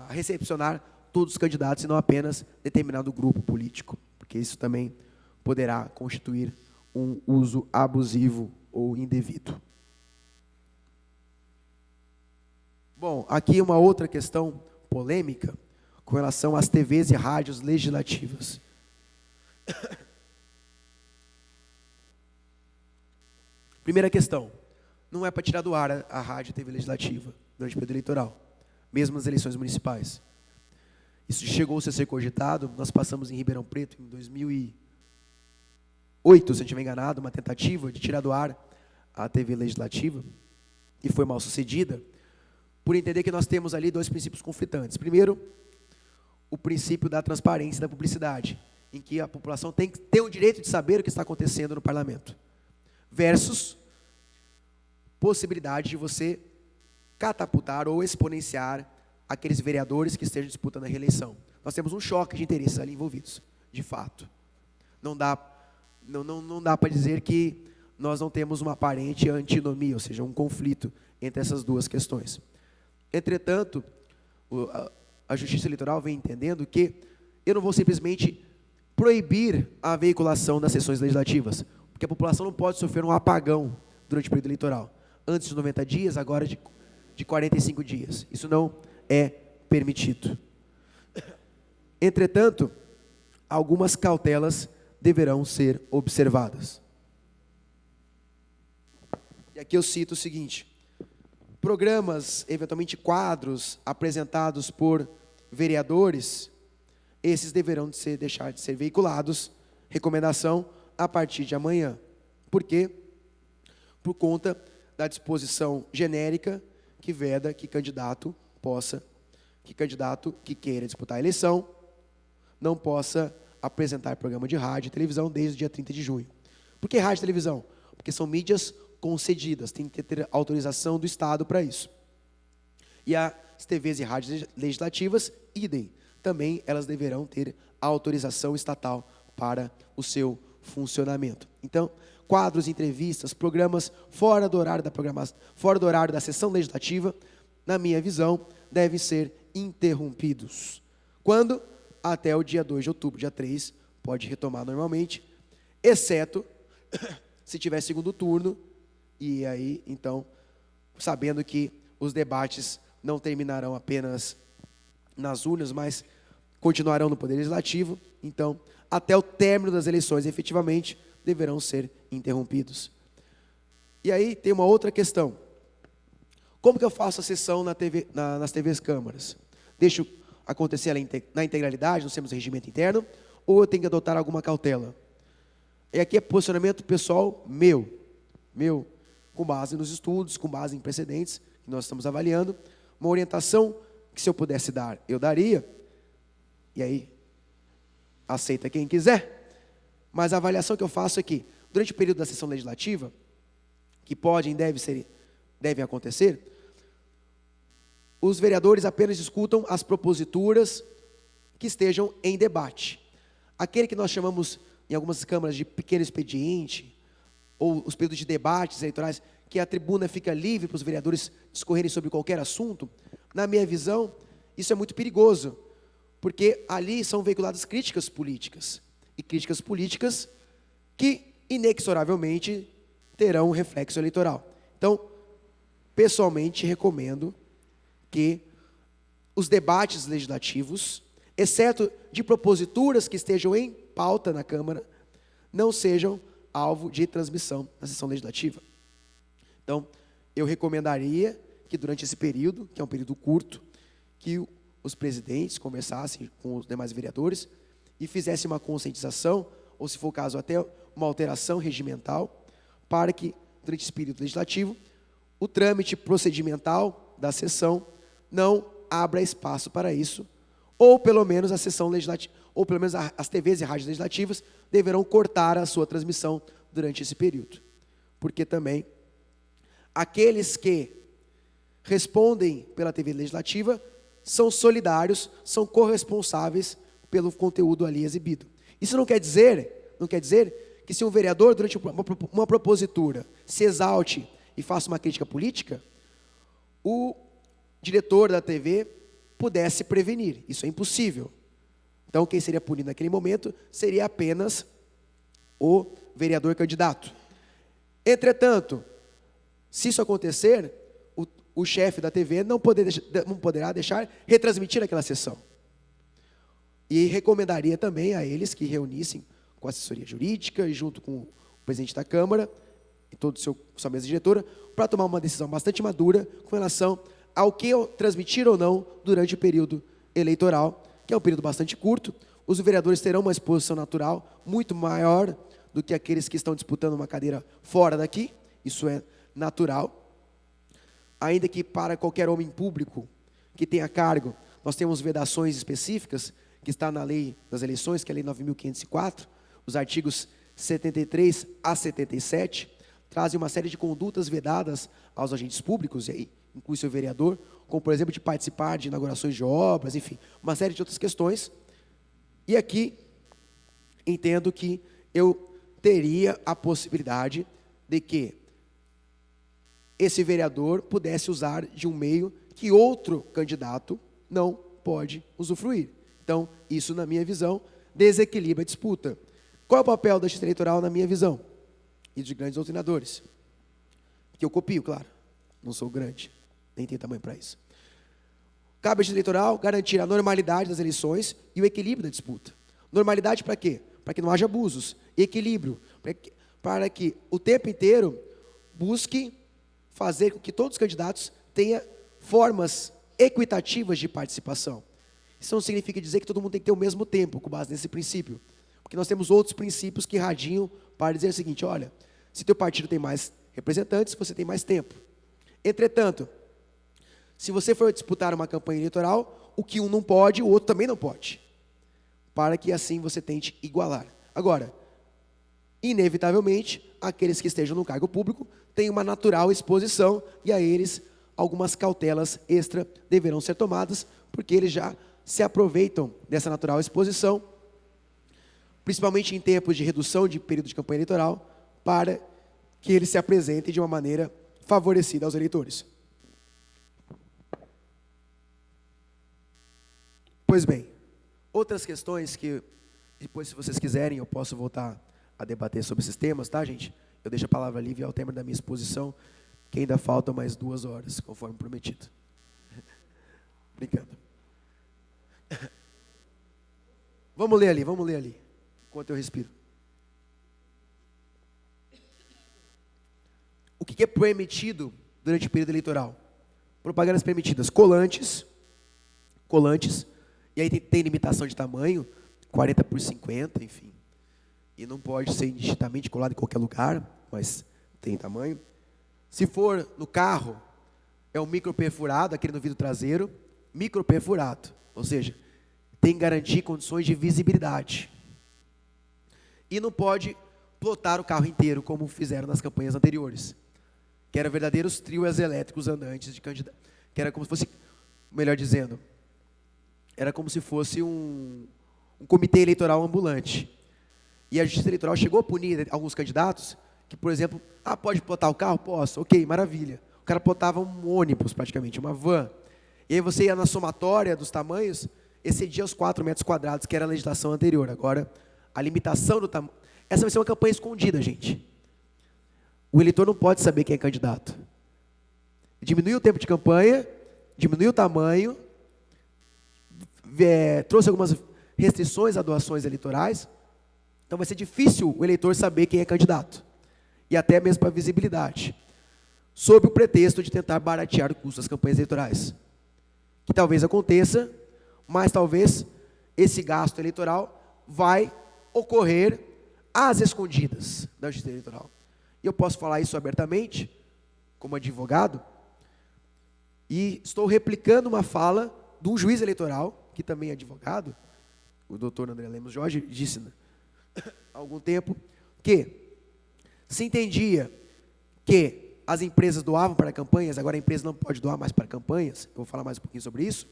recepcionar todos os candidatos e não apenas determinado grupo político, porque isso também poderá constituir um uso abusivo ou indevido. Bom, aqui uma outra questão polêmica com relação às TVs e rádios legislativas. Primeira questão: não é para tirar do ar a rádio e TV legislativa durante o período eleitoral, mesmo nas eleições municipais. Isso chegou-se a ser cogitado. Nós passamos em Ribeirão Preto em 2008, se eu não estiver enganado, uma tentativa de tirar do ar a TV legislativa, e foi mal sucedida, por entender que nós temos ali 2 princípios conflitantes. Primeiro, o princípio da transparência e da publicidade, em que a população tem que ter o direito de saber o que está acontecendo no parlamento, versus possibilidade de você catapultar ou exponenciar aqueles vereadores que estejam disputando a reeleição. Nós temos um choque de interesses ali envolvidos, de fato. Não dá não dá para dizer que nós não temos uma aparente antinomia, ou seja, um conflito entre essas duas questões. Entretanto, a Justiça Eleitoral vem entendendo que eu não vou simplesmente proibir a veiculação das sessões legislativas, porque a população não pode sofrer um apagão durante o período eleitoral, antes de 90 dias, agora de 45 dias. Isso não é permitido. Entretanto, algumas cautelas deverão ser observadas. E aqui eu cito o seguinte: programas, eventualmente quadros, apresentados por vereadores, esses deverão deixar de ser veiculados, recomendação, a partir de amanhã. Por quê? Por conta da disposição genérica que veda que candidato que queira disputar a eleição não possa apresentar programa de rádio e televisão desde o dia 30 de junho. Por que rádio e televisão? Porque são mídias concedidas, tem que ter autorização do Estado para isso. E as TVs e rádios legislativas, idem, também elas deverão ter autorização estatal para o seu funcionamento. Então, quadros, entrevistas, programas fora do horário da programação, fora do horário da sessão legislativa, na minha visão, devem ser interrompidos. Quando? Até o dia 2 de outubro, dia 3, pode retomar normalmente, exceto se tiver segundo turno, e aí, então, sabendo que os debates não terminarão apenas nas urnas, mas continuarão no Poder Legislativo, então, até o término das eleições, efetivamente, deverão ser interrompidos. E aí tem uma outra questão. Como que eu faço a sessão nas TVs câmaras? Deixo acontecer ela na integralidade, nós temos regimento interno, ou eu tenho que adotar alguma cautela? E aqui é posicionamento pessoal meu, com base nos estudos, com base em precedentes que nós estamos avaliando, uma orientação que, se eu pudesse dar, eu daria, e aí aceita quem quiser, mas a avaliação que eu faço é que, durante o período da sessão legislativa, que podem e devem acontecer, os vereadores apenas discutam as proposituras que estejam em debate. Aquele que nós chamamos, em algumas câmaras, de pequeno expediente, ou os períodos de debates eleitorais, que a tribuna fica livre para os vereadores discorrerem sobre qualquer assunto, na minha visão, isso é muito perigoso, porque ali são veiculadas críticas políticas, e críticas políticas que, inexoravelmente, terão um reflexo eleitoral. Então, pessoalmente, recomendo que os debates legislativos, exceto de proposituras que estejam em pauta na Câmara, não sejam alvo de transmissão na sessão legislativa. Então, eu recomendaria que durante esse período, que é um período curto, que os presidentes conversassem com os demais vereadores e fizessem uma conscientização, ou se for o caso, até uma alteração regimental, para que, durante esse período legislativo, o trâmite procedimental da sessão não abra espaço para isso, ou pelo menos a sessão legislativa, ou pelo menos as TVs e rádios legislativas deverão cortar a sua transmissão durante esse período. Porque também aqueles que respondem pela TV legislativa são solidários, são corresponsáveis pelo conteúdo ali exibido. Isso não quer dizer que se um vereador, durante uma propositura, se exalte e faça uma crítica política, o diretor da TV pudesse prevenir. Isso é impossível. Então, quem seria punido naquele momento seria apenas o vereador candidato. Entretanto, se isso acontecer, o chefe da TV não poderá deixar retransmitir aquela sessão. E recomendaria também a eles que reunissem com a assessoria jurídica e junto com o presidente da Câmara e toda a sua mesa diretora, para tomar uma decisão bastante madura com relação ao que transmitir ou não durante o período eleitoral, que é um período bastante curto. Os vereadores terão uma exposição natural muito maior do que aqueles que estão disputando uma cadeira fora daqui, isso é natural. Ainda que para qualquer homem público que tenha cargo, nós temos vedações específicas, que está na lei das eleições, que é a lei 9.504, os artigos 73 a 77, trazem uma série de condutas vedadas aos agentes públicos, e aí inclui seu vereador, como por exemplo de participar de inaugurações de obras, enfim, uma série de outras questões. E aqui entendo que eu teria a possibilidade de que esse vereador pudesse usar de um meio que outro candidato não pode usufruir. Então, isso, na minha visão, desequilibra a disputa. Qual é o papel da Justiça Eleitoral, na minha visão? E dos grandes doutrinadores? Que eu copio, claro. Não sou grande, nem tenho tamanho para isso. Cabe à Justiça Eleitoral garantir a normalidade das eleições e o equilíbrio da disputa. Normalidade para quê? Para que não haja abusos. Equilíbrio, para que o tempo inteiro busque fazer com que todos os candidatos tenham formas equitativas de participação. Isso não significa dizer que todo mundo tem que ter o mesmo tempo, com base nesse princípio. Porque nós temos outros princípios que irradiam para dizer o seguinte: olha, se teu partido tem mais representantes, você tem mais tempo. Entretanto, se você for disputar uma campanha eleitoral, o que um não pode, o outro também não pode. Para que assim você tente igualar. Agora, inevitavelmente, aqueles que estejam no cargo público têm uma natural exposição e a eles algumas cautelas extra deverão ser tomadas, porque eles já se aproveitam dessa natural exposição, principalmente em tempos de redução de período de campanha eleitoral, para que eles se apresentem de uma maneira favorecida aos eleitores. Pois bem, outras questões que, depois, se vocês quiserem, eu posso voltar a debater sobre esses temas, tá, gente? Eu deixo a palavra livre ao término da minha exposição, que ainda faltam mais 2 horas, conforme prometido. Brincando. Vamos ler ali, enquanto eu respiro. O que é permitido durante o período eleitoral? Propagandas permitidas, colantes, e aí tem limitação de tamanho, 40 por 50, enfim. E não pode ser indistintamente colado em qualquer lugar, mas tem tamanho. Se for no carro, é um microperfurado, aquele no vidro traseiro, microperfurado, ou seja, tem que garantir condições de visibilidade. E não pode plotar o carro inteiro, como fizeram nas campanhas anteriores, que eram verdadeiros trios elétricos andantes de candidato, que era como se fosse, melhor dizendo, era como se fosse um comitê eleitoral ambulante. E a Justiça Eleitoral chegou a punir alguns candidatos que, por exemplo, pode plotar o carro? Posso, ok, maravilha. O cara plotava um ônibus praticamente, uma van. E aí você ia na somatória dos tamanhos, excedia os 4 metros quadrados, que era a legislação anterior. Agora, a limitação do tamanho... Essa vai ser uma campanha escondida, gente. O eleitor não pode saber quem é candidato. Diminuiu o tempo de campanha, diminuiu o tamanho, trouxe algumas restrições a doações eleitorais. Então vai ser difícil o eleitor saber quem é candidato. E até mesmo para visibilidade. Sob o pretexto de tentar baratear o custo das campanhas eleitorais. Que talvez aconteça, mas talvez esse gasto eleitoral vai ocorrer às escondidas da Justiça Eleitoral. E eu posso falar isso abertamente, como advogado, e estou replicando uma fala de um juiz eleitoral, que também é advogado, o doutor André Lemos Jorge, disse há algum tempo, que se entendia que as empresas doavam para campanhas, agora a empresa não pode doar mais para campanhas, eu vou falar mais um pouquinho sobre isso.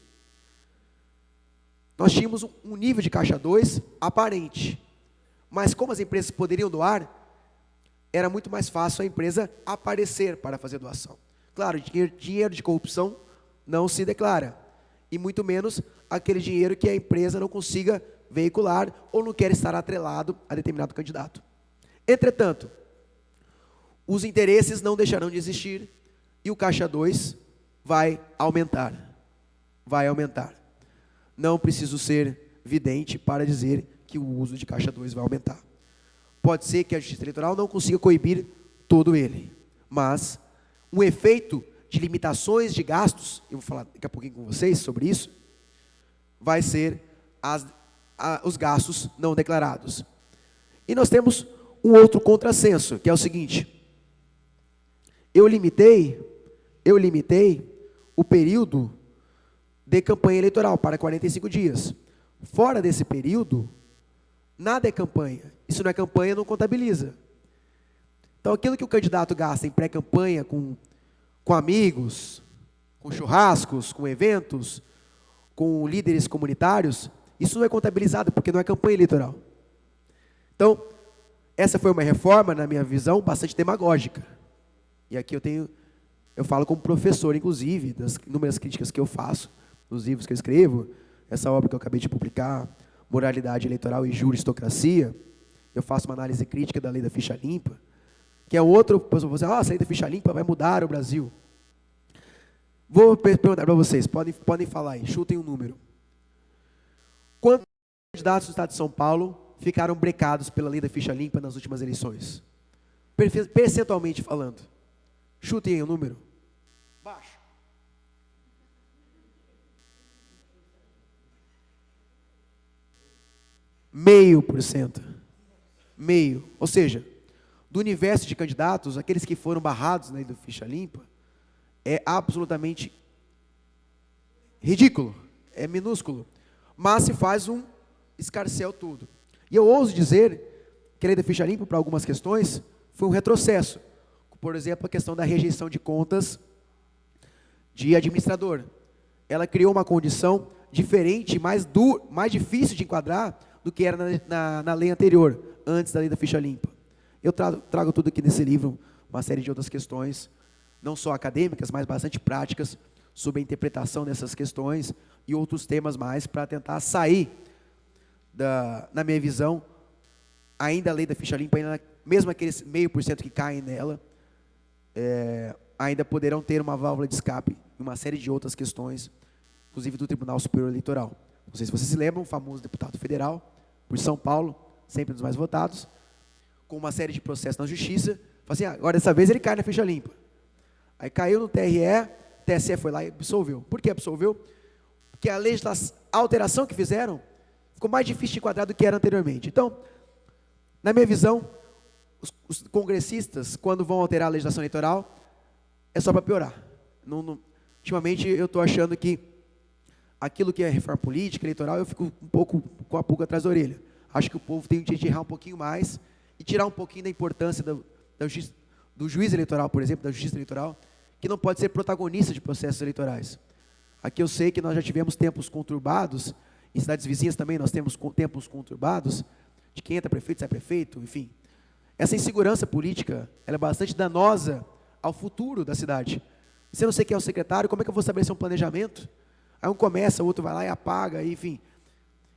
Nós tínhamos um nível de caixa 2 aparente, mas como as empresas poderiam doar, era muito mais fácil a empresa aparecer para fazer doação. Claro, dinheiro de corrupção não se declara, e muito menos aquele dinheiro que a empresa não consiga veicular ou não quer estar atrelado a determinado candidato. Entretanto, os interesses não deixarão de existir e o caixa 2 vai aumentar. Vai aumentar. Não preciso ser vidente para dizer que o uso de caixa 2 vai aumentar. Pode ser que a Justiça Eleitoral não consiga coibir todo ele, mas um efeito de limitações de gastos, eu vou falar daqui a pouquinho com vocês sobre isso, vai ser os gastos não declarados. E nós temos um outro contrassenso, que é o seguinte: eu limitei o período de campanha eleitoral para 45 dias. Fora desse período, nada é campanha. Isso não é campanha, não contabiliza. Então, aquilo que o candidato gasta em pré-campanha com amigos, com churrascos, com eventos, com líderes comunitários, isso não é contabilizado, porque não é campanha eleitoral. Então, Essa foi uma reforma, na minha visão, bastante demagógica. E aqui eu falo como professor, inclusive, das inúmeras críticas que eu faço, nos livros que eu escrevo, essa obra que eu acabei de publicar, Moralidade Eleitoral e Juristocracia, eu faço uma análise crítica da lei da ficha limpa, que é outro, você, essa lei da ficha limpa vai mudar o Brasil. Vou perguntar para vocês, podem falar aí, chutem um número. Quantos candidatos do Estado de São Paulo ficaram brecados pela lei da ficha limpa nas últimas eleições? Percentualmente falando. Chutem aí um número. Baixo. Meio por cento. Meio. Ou seja, do universo de candidatos, aqueles que foram barrados na lei da ficha limpa, é absolutamente ridículo, é minúsculo, mas se faz um escarcéu tudo. E eu ouso dizer que a lei da ficha limpa, para algumas questões, foi um retrocesso. Por exemplo, a questão da rejeição de contas de administrador. Ela criou uma condição diferente, mais difícil de enquadrar do que era na lei anterior, antes da lei da ficha limpa. Eu trago tudo aqui nesse livro, uma série de outras questões, não só acadêmicas, mas bastante práticas, sobre a interpretação dessas questões e outros temas mais, para tentar sair, na minha visão, ainda a lei da ficha limpa, ainda, mesmo aqueles 0,5% que caem nela, ainda poderão ter uma válvula de escape e uma série de outras questões, inclusive do Tribunal Superior Eleitoral. Não sei se vocês se lembram, o famoso deputado federal, por São Paulo, sempre um dos mais votados, com uma série de processos na Justiça, falou assim, agora dessa vez ele cai na ficha limpa. Aí caiu no TRE, TSE foi lá e absolveu. Por que absolveu? Porque a alteração que fizeram ficou mais difícil de enquadrar do que era anteriormente. Então, na minha visão, os congressistas, quando vão alterar a legislação eleitoral, é só para piorar. Ultimamente, eu estou achando que aquilo que é reforma política, eleitoral, eu fico um pouco com a pulga atrás da orelha. Acho que o povo tem que errar um pouquinho mais e tirar um pouquinho da importância do juiz eleitoral, por exemplo, da justiça eleitoral, que não pode ser protagonista de processos eleitorais. Aqui eu sei que nós já tivemos tempos conturbados, em cidades vizinhas também nós temos tempos conturbados, de quem entra prefeito, sai prefeito, enfim. Essa insegurança política, ela é bastante danosa ao futuro da cidade. Se eu não sei quem é o secretário, como é que eu vou estabelecer um planejamento? Aí um começa, o outro vai lá e apaga, enfim.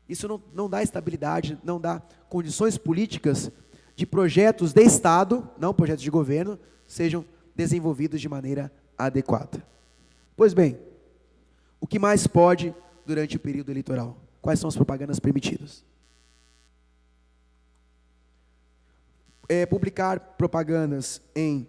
Isso não dá estabilidade, não dá condições políticas de projetos de Estado, não projetos de governo, sejam desenvolvidos de maneira adequada. Pois bem, o que mais pode durante o período eleitoral? Quais são as propagandas permitidas? Publicar propagandas em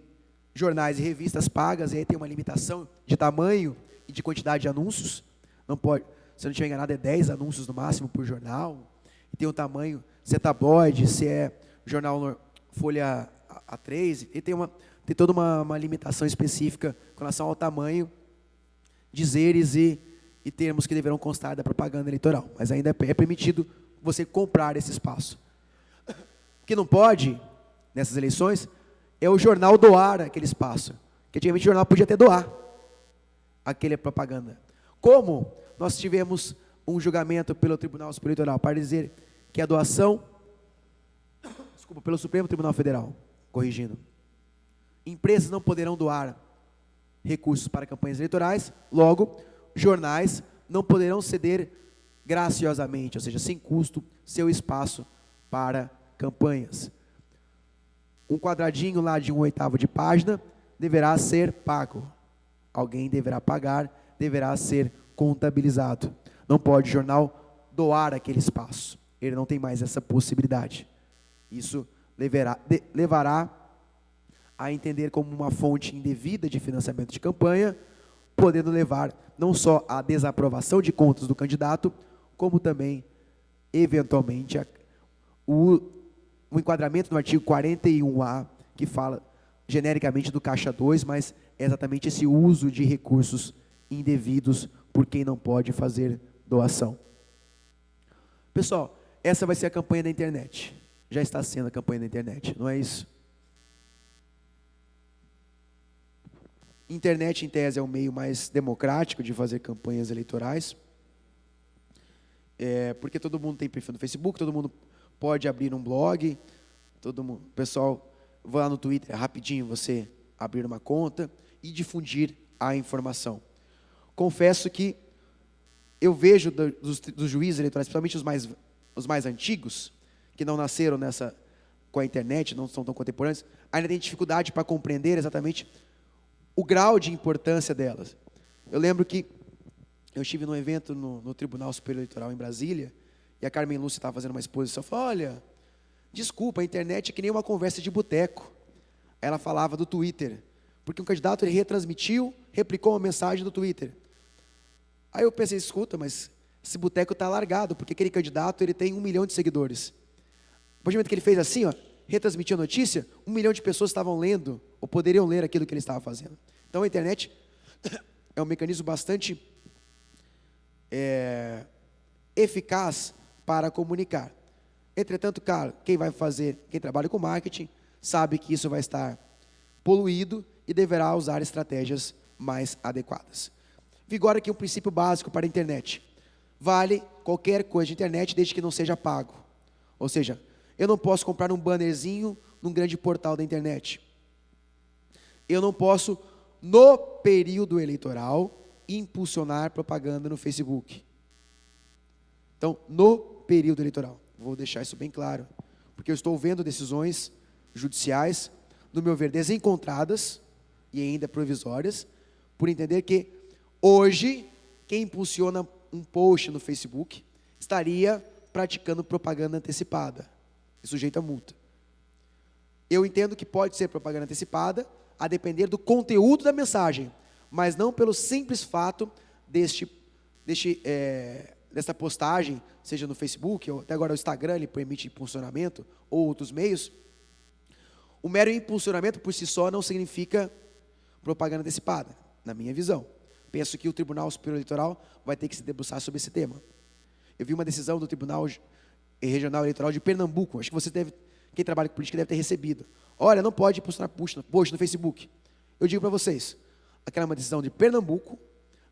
jornais e revistas pagas, e aí tem uma limitação de tamanho e de quantidade de anúncios. Não pode, se eu não estiver enganado, é 10 anúncios no máximo por jornal. E tem um tamanho, se é tabloide, se é jornal Folha A3, e tem toda uma limitação específica com relação ao tamanho, dizeres e termos que deverão constar da propaganda eleitoral. Mas ainda é permitido você comprar esse espaço. O que não pode, nessas eleições, é o jornal doar aquele espaço. Porque antigamente o jornal podia até doar aquela propaganda. Como nós tivemos um julgamento pelo Tribunal Superior Eleitoral para dizer que a doação, pelo Supremo Tribunal Federal, corrigindo, empresas não poderão doar recursos para campanhas eleitorais, logo, jornais não poderão ceder graciosamente, ou seja, sem custo, seu espaço para campanhas. Um quadradinho lá de 1/8 de página deverá ser pago. Alguém deverá pagar, deverá ser contabilizado. Não pode o jornal doar aquele espaço. Ele não tem mais essa possibilidade. Isso levará a entender como uma fonte indevida de financiamento de campanha, podendo levar não só à desaprovação de contas do candidato, como também, eventualmente, o enquadramento no artigo 41A, que fala genericamente do Caixa 2, mas é exatamente esse uso de recursos indevidos por quem não pode fazer doação. Pessoal, essa vai ser a campanha da internet. Já está sendo a campanha da internet, não é isso? Internet, em tese, é o meio mais democrático de fazer campanhas eleitorais, porque todo mundo tem perfil no Facebook, todo mundo pode abrir um blog, Todo mundo, pessoal, vai lá no Twitter, é rapidinho você abrir uma conta e difundir a informação. Confesso que eu vejo dos juízes eleitorais, principalmente os mais antigos, que não nasceram com a internet, não são tão contemporâneos, ainda tem dificuldade para compreender exatamente o grau de importância delas. Eu lembro que eu estive num evento no Tribunal Superior Eleitoral em Brasília, e a Carmen Lúcia estava fazendo uma exposição, falou, olha, desculpa, a internet é que nem uma conversa de boteco. Ela falava do Twitter, porque um candidato ele retransmitiu, replicou uma mensagem do Twitter. Aí eu pensei, escuta, mas esse boteco está largado, porque aquele candidato ele tem 1 milhão de seguidores. A partir do momento que ele fez assim, ó, retransmitiu a notícia, 1 milhão de pessoas estavam lendo, ou poderiam ler aquilo que ele estava fazendo. Então a internet é um mecanismo bastante eficaz para comunicar. Entretanto, cara, quem trabalha com marketing, sabe que isso vai estar poluído e deverá usar estratégias mais adequadas. Vigora aqui um princípio básico para a internet. Vale qualquer coisa de internet desde que não seja pago. Ou seja, eu não posso comprar um bannerzinho num grande portal da internet. Eu não posso, no período eleitoral, impulsionar propaganda no Facebook. Então, no período eleitoral. Vou deixar isso bem claro. Porque eu estou vendo decisões judiciais, no meu ver, desencontradas e ainda provisórias, por entender que hoje, quem impulsiona um post no Facebook estaria praticando propaganda antecipada e sujeito a multa. Eu entendo que pode ser propaganda antecipada, a depender do conteúdo da mensagem, mas não pelo simples fato desta postagem, seja no Facebook, ou até agora o Instagram, ele permite impulsionamento, ou outros meios. O mero impulsionamento por si só não significa propaganda antecipada, na minha visão. Penso que o Tribunal Superior Eleitoral vai ter que se debruçar sobre esse tema. Eu vi uma decisão do Tribunal Regional Eleitoral de Pernambuco, acho que quem trabalha com política deve ter recebido. Olha, não pode impulsionar post no Facebook. Eu digo para vocês, aquela é uma decisão de Pernambuco,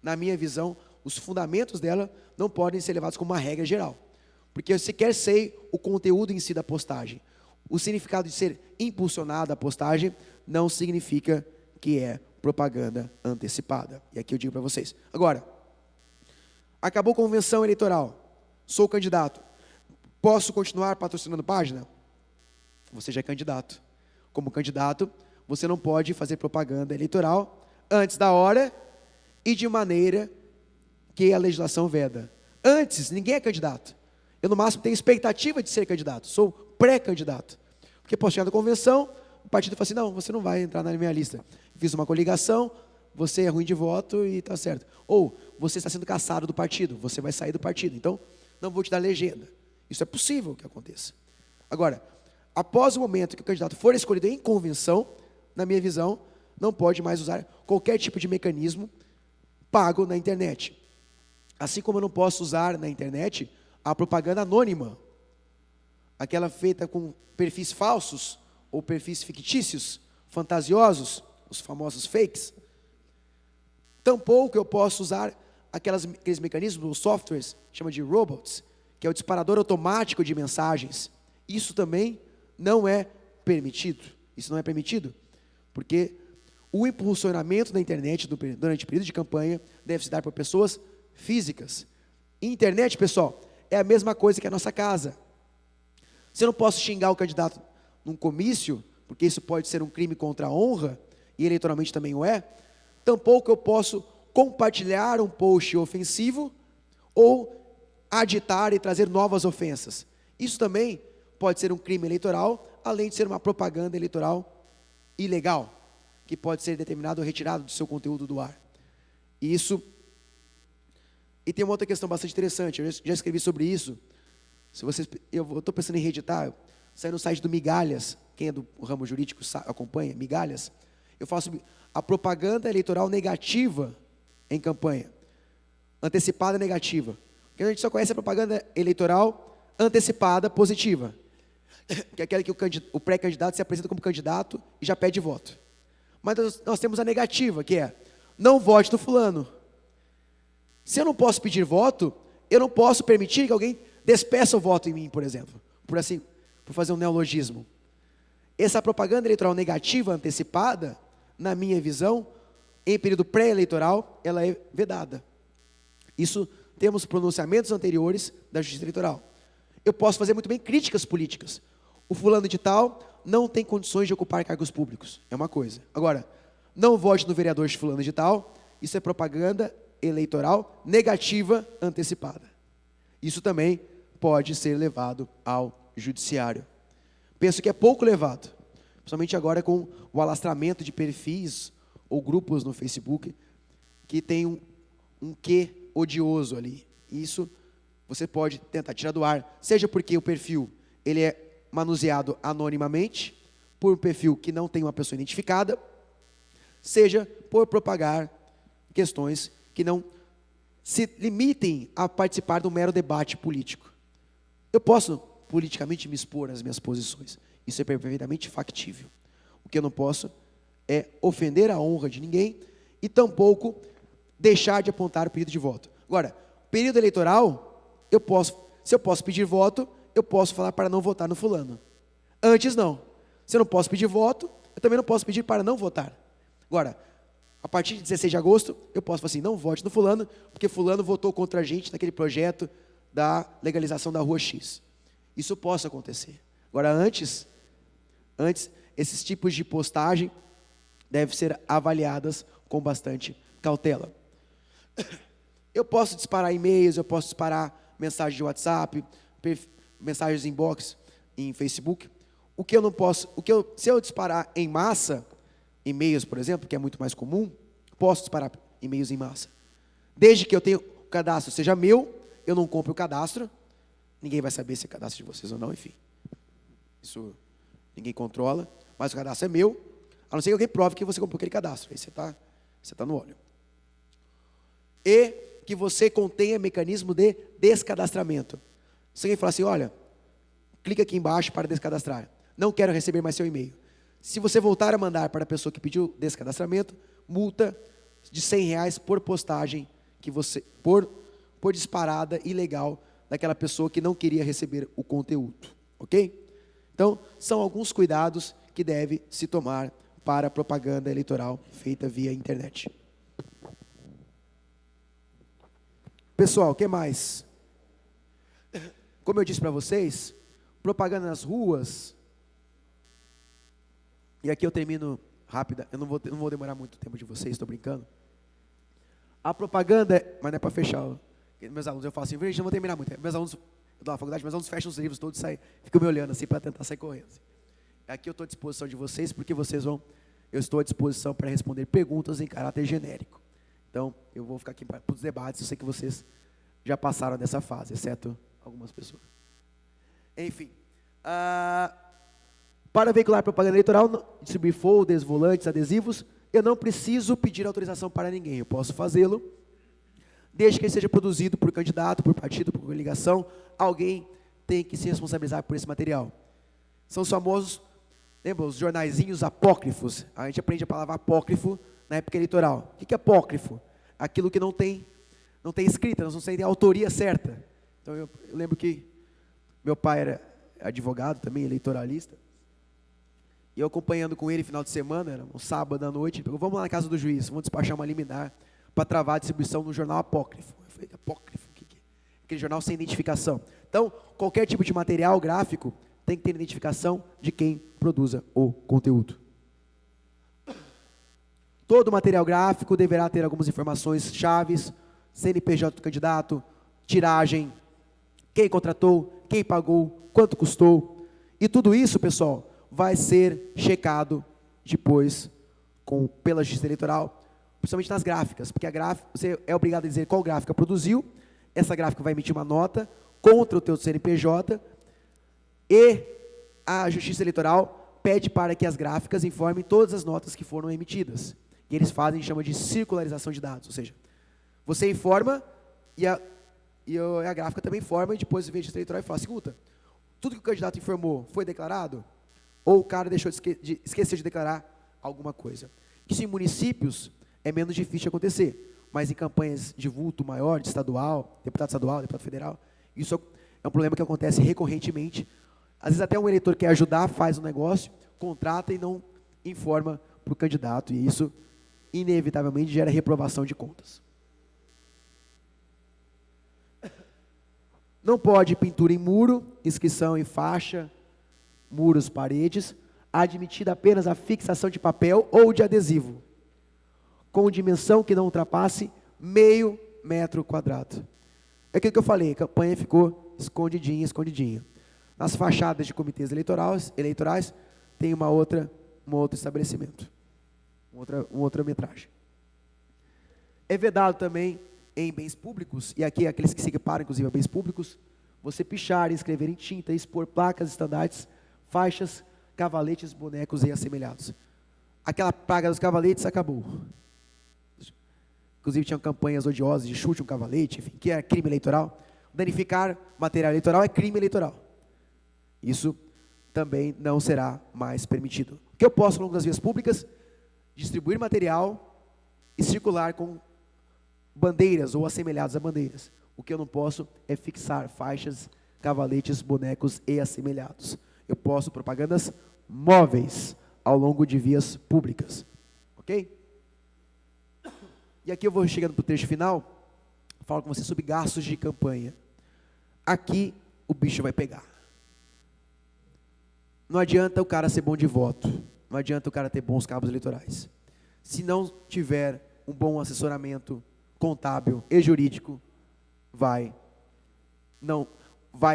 na minha visão, os fundamentos dela não podem ser levados como uma regra geral. Porque eu sequer sei o conteúdo em si da postagem. O significado de ser impulsionada a postagem não significa que é propaganda antecipada. E aqui eu digo para vocês. Agora, acabou a convenção eleitoral, sou candidato, posso continuar patrocinando página? Você já é candidato. Como candidato, você não pode fazer propaganda eleitoral antes da hora e de maneira que a legislação veda. Antes, ninguém é candidato. Eu, no máximo, tenho expectativa de ser candidato. Sou pré-candidato. Porque posso chegar na convenção, o partido fala assim, não, você não vai entrar na minha lista. Fiz uma coligação, você é ruim de voto e está certo. Ou, você está sendo cassado do partido, você vai sair do partido. Então, não vou te dar legenda. Isso é possível que aconteça. Agora, após o momento que o candidato for escolhido em convenção, na minha visão, não pode mais usar qualquer tipo de mecanismo pago na internet. Assim como eu não posso usar na internet a propaganda anônima, aquela feita com perfis falsos ou perfis fictícios, fantasiosos, os famosos fakes. Tampouco eu posso usar aqueles mecanismos, os softwares, chama de robots, que é o disparador automático de mensagens. Isso também não é permitido. Isso não é permitido, porque o impulsionamento da internet durante o período de campanha deve se dar por pessoas físicas. Internet, pessoal, é a mesma coisa que a nossa casa. Se eu não posso xingar o candidato num comício, porque isso pode ser um crime contra a honra, e eleitoralmente também o é, tampouco eu posso compartilhar um post ofensivo ou aditar e trazer novas ofensas. Isso também pode ser um crime eleitoral, além de ser uma propaganda eleitoral ilegal, que pode ser determinado ou retirado do seu conteúdo do ar. E tem uma outra questão bastante interessante, eu já escrevi sobre isso. Eu estou pensando em reeditar, saiu no site do Migalhas, quem é do ramo jurídico acompanha, Migalhas. Eu falo sobre a propaganda eleitoral negativa em campanha, antecipada negativa. Porque a gente só conhece a propaganda eleitoral antecipada positiva, que é aquela que o pré-candidato se apresenta como candidato e já pede voto. Mas nós temos a negativa, que é, não vote no fulano. Se eu não posso pedir voto, eu não posso permitir que alguém despeça o voto em mim, por exemplo. Por fazer um neologismo. Essa propaganda eleitoral negativa antecipada, na minha visão, em período pré-eleitoral, ela é vedada. Isso temos pronunciamentos anteriores da Justiça Eleitoral. Eu posso fazer muito bem críticas políticas. O fulano de tal não tem condições de ocupar cargos públicos. É uma coisa. Agora, não vote no vereador de fulano de tal, isso é propaganda eleitoral negativa antecipada. Isso também pode ser levado ao judiciário. Penso que é pouco levado, principalmente agora com o alastramento de perfis ou grupos no Facebook que tem um quê odioso ali. Isso você pode tentar tirar do ar, seja porque o perfil ele é manuseado anonimamente, por um perfil que não tem uma pessoa identificada, seja por propagar questões que não se limitem a participar de um mero debate político. Eu posso politicamente me expor às minhas posições, isso é perfeitamente factível. O que eu não posso é ofender a honra de ninguém e tampouco deixar de apontar o pedido de voto. Agora, período eleitoral, se eu posso pedir voto, eu posso falar para não votar no fulano. Antes não. Se eu não posso pedir voto, eu também não posso pedir para não votar. Agora, a partir de 16 de agosto, eu posso falar assim, não vote no fulano, porque fulano votou contra a gente naquele projeto da legalização da rua X. Isso possa acontecer. Agora, antes, esses tipos de postagem devem ser avaliadas com bastante cautela. Eu posso disparar e-mails, eu posso disparar mensagens de WhatsApp, mensagens inbox em Facebook. Se eu disparar em massa, e-mails, por exemplo, que é muito mais comum, posso disparar e-mails em massa. Desde que eu tenha o cadastro seja meu, eu não compro o cadastro, ninguém vai saber se é cadastro de vocês ou não, enfim. Isso ninguém controla, mas o cadastro é meu, a não ser que alguém prove que você comprou aquele cadastro. Aí você está no óleo. E que você contenha mecanismo de descadastramento. Se alguém falar assim, olha, clica aqui embaixo para descadastrar. Não quero receber mais seu e-mail. Se você voltar a mandar para a pessoa que pediu descadastramento, multa de R$100 por postagem, por disparada ilegal daquela pessoa que não queria receber o conteúdo. Ok? Então, são alguns cuidados que deve se tomar para a propaganda eleitoral feita via internet. Pessoal, o que mais? Como eu disse para vocês, propaganda nas ruas, e aqui eu termino rápida, eu não vou demorar muito tempo de vocês, estou brincando. A propaganda, mas não é para fechar, meus alunos, eu falo assim, gente, não vou terminar muito, meus alunos, eu dou na faculdade, meus alunos fecham os livros todos e ficam me olhando assim para tentar sair correndo. Assim. Aqui eu estou à disposição de vocês, porque eu estou à disposição para responder perguntas em caráter genérico. Então, eu vou ficar aqui para os debates, eu sei que vocês já passaram dessa fase, exceto algumas pessoas. Enfim, para veicular propaganda eleitoral, distribuir folders, volantes, adesivos, eu não preciso pedir autorização para ninguém, eu posso fazê-lo, desde que ele seja produzido por candidato, por partido, por coligação, alguém tem que se responsabilizar por esse material. São os famosos, lembra, os jornaizinhos apócrifos, a gente aprende a palavra apócrifo na época eleitoral. O que é apócrifo? Aquilo que não tem escrita, não tem a autoria certa. Então, eu lembro que meu pai era advogado também, eleitoralista, e eu acompanhando com ele final de semana, era um sábado à noite, ele falou, vamos lá na casa do juiz, vamos despachar uma liminar para travar a distribuição no jornal apócrifo. Eu falei, apócrifo? O que é? Aquele jornal sem identificação. Então, qualquer tipo de material gráfico tem que ter identificação de quem produza o conteúdo. Todo material gráfico deverá ter algumas informações chaves, CNPJ do candidato, tiragem, quem contratou, quem pagou, quanto custou. E tudo isso, pessoal, vai ser checado depois pela Justiça Eleitoral, principalmente nas gráficas, porque você é obrigado a dizer qual gráfica produziu, essa gráfica vai emitir uma nota contra o teu CNPJ, e a Justiça Eleitoral pede para que as gráficas informem todas as notas que foram emitidas. E eles chama de circularização de dados, ou seja, você informa e a gráfica também informa e depois vem a Justiça Eleitoral e fala, escuta, tudo que o candidato informou foi declarado? Ou o cara esqueceu de declarar alguma coisa? Isso em municípios é menos difícil de acontecer, mas em campanhas de vulto maior, de estadual, deputado federal, isso é um problema que acontece recorrentemente. Às vezes até um eleitor quer ajudar, faz um negócio, contrata e não informa para o candidato. E isso, inevitavelmente, gera reprovação de contas. Não pode pintura em muro, inscrição em faixa, muros, paredes, admitida apenas a fixação de papel ou de adesivo, com dimensão que não ultrapasse meio metro quadrado. É aquilo que eu falei, a campanha ficou escondidinha, escondidinha. Nas fachadas de comitês eleitorais tem um outro estabelecimento, uma outra metragem. É vedado também em bens públicos, e aqui aqueles que se equiparam, inclusive, a bens públicos, você pichar, escrever em tinta, expor placas, estandartes, faixas, cavaletes, bonecos e assemelhados. Aquela praga dos cavaletes acabou. Inclusive, tinham campanhas odiosas de chute um cavalete, enfim, que é crime eleitoral. Danificar material eleitoral é crime eleitoral. Isso também não será mais permitido. O que eu posso, ao longo das vias públicas, distribuir material e circular com bandeiras ou assemelhados a bandeiras. O que eu não posso é fixar faixas, cavaletes, bonecos e assemelhados. Eu posso propagandas móveis ao longo de vias públicas. Ok? E aqui eu vou chegando para o trecho final, falo com você sobre gastos de campanha. Aqui o bicho vai pegar. Não adianta o cara ser bom de voto, não adianta o cara ter bons cabos eleitorais. Se não tiver um bom assessoramento contábil e jurídico, vai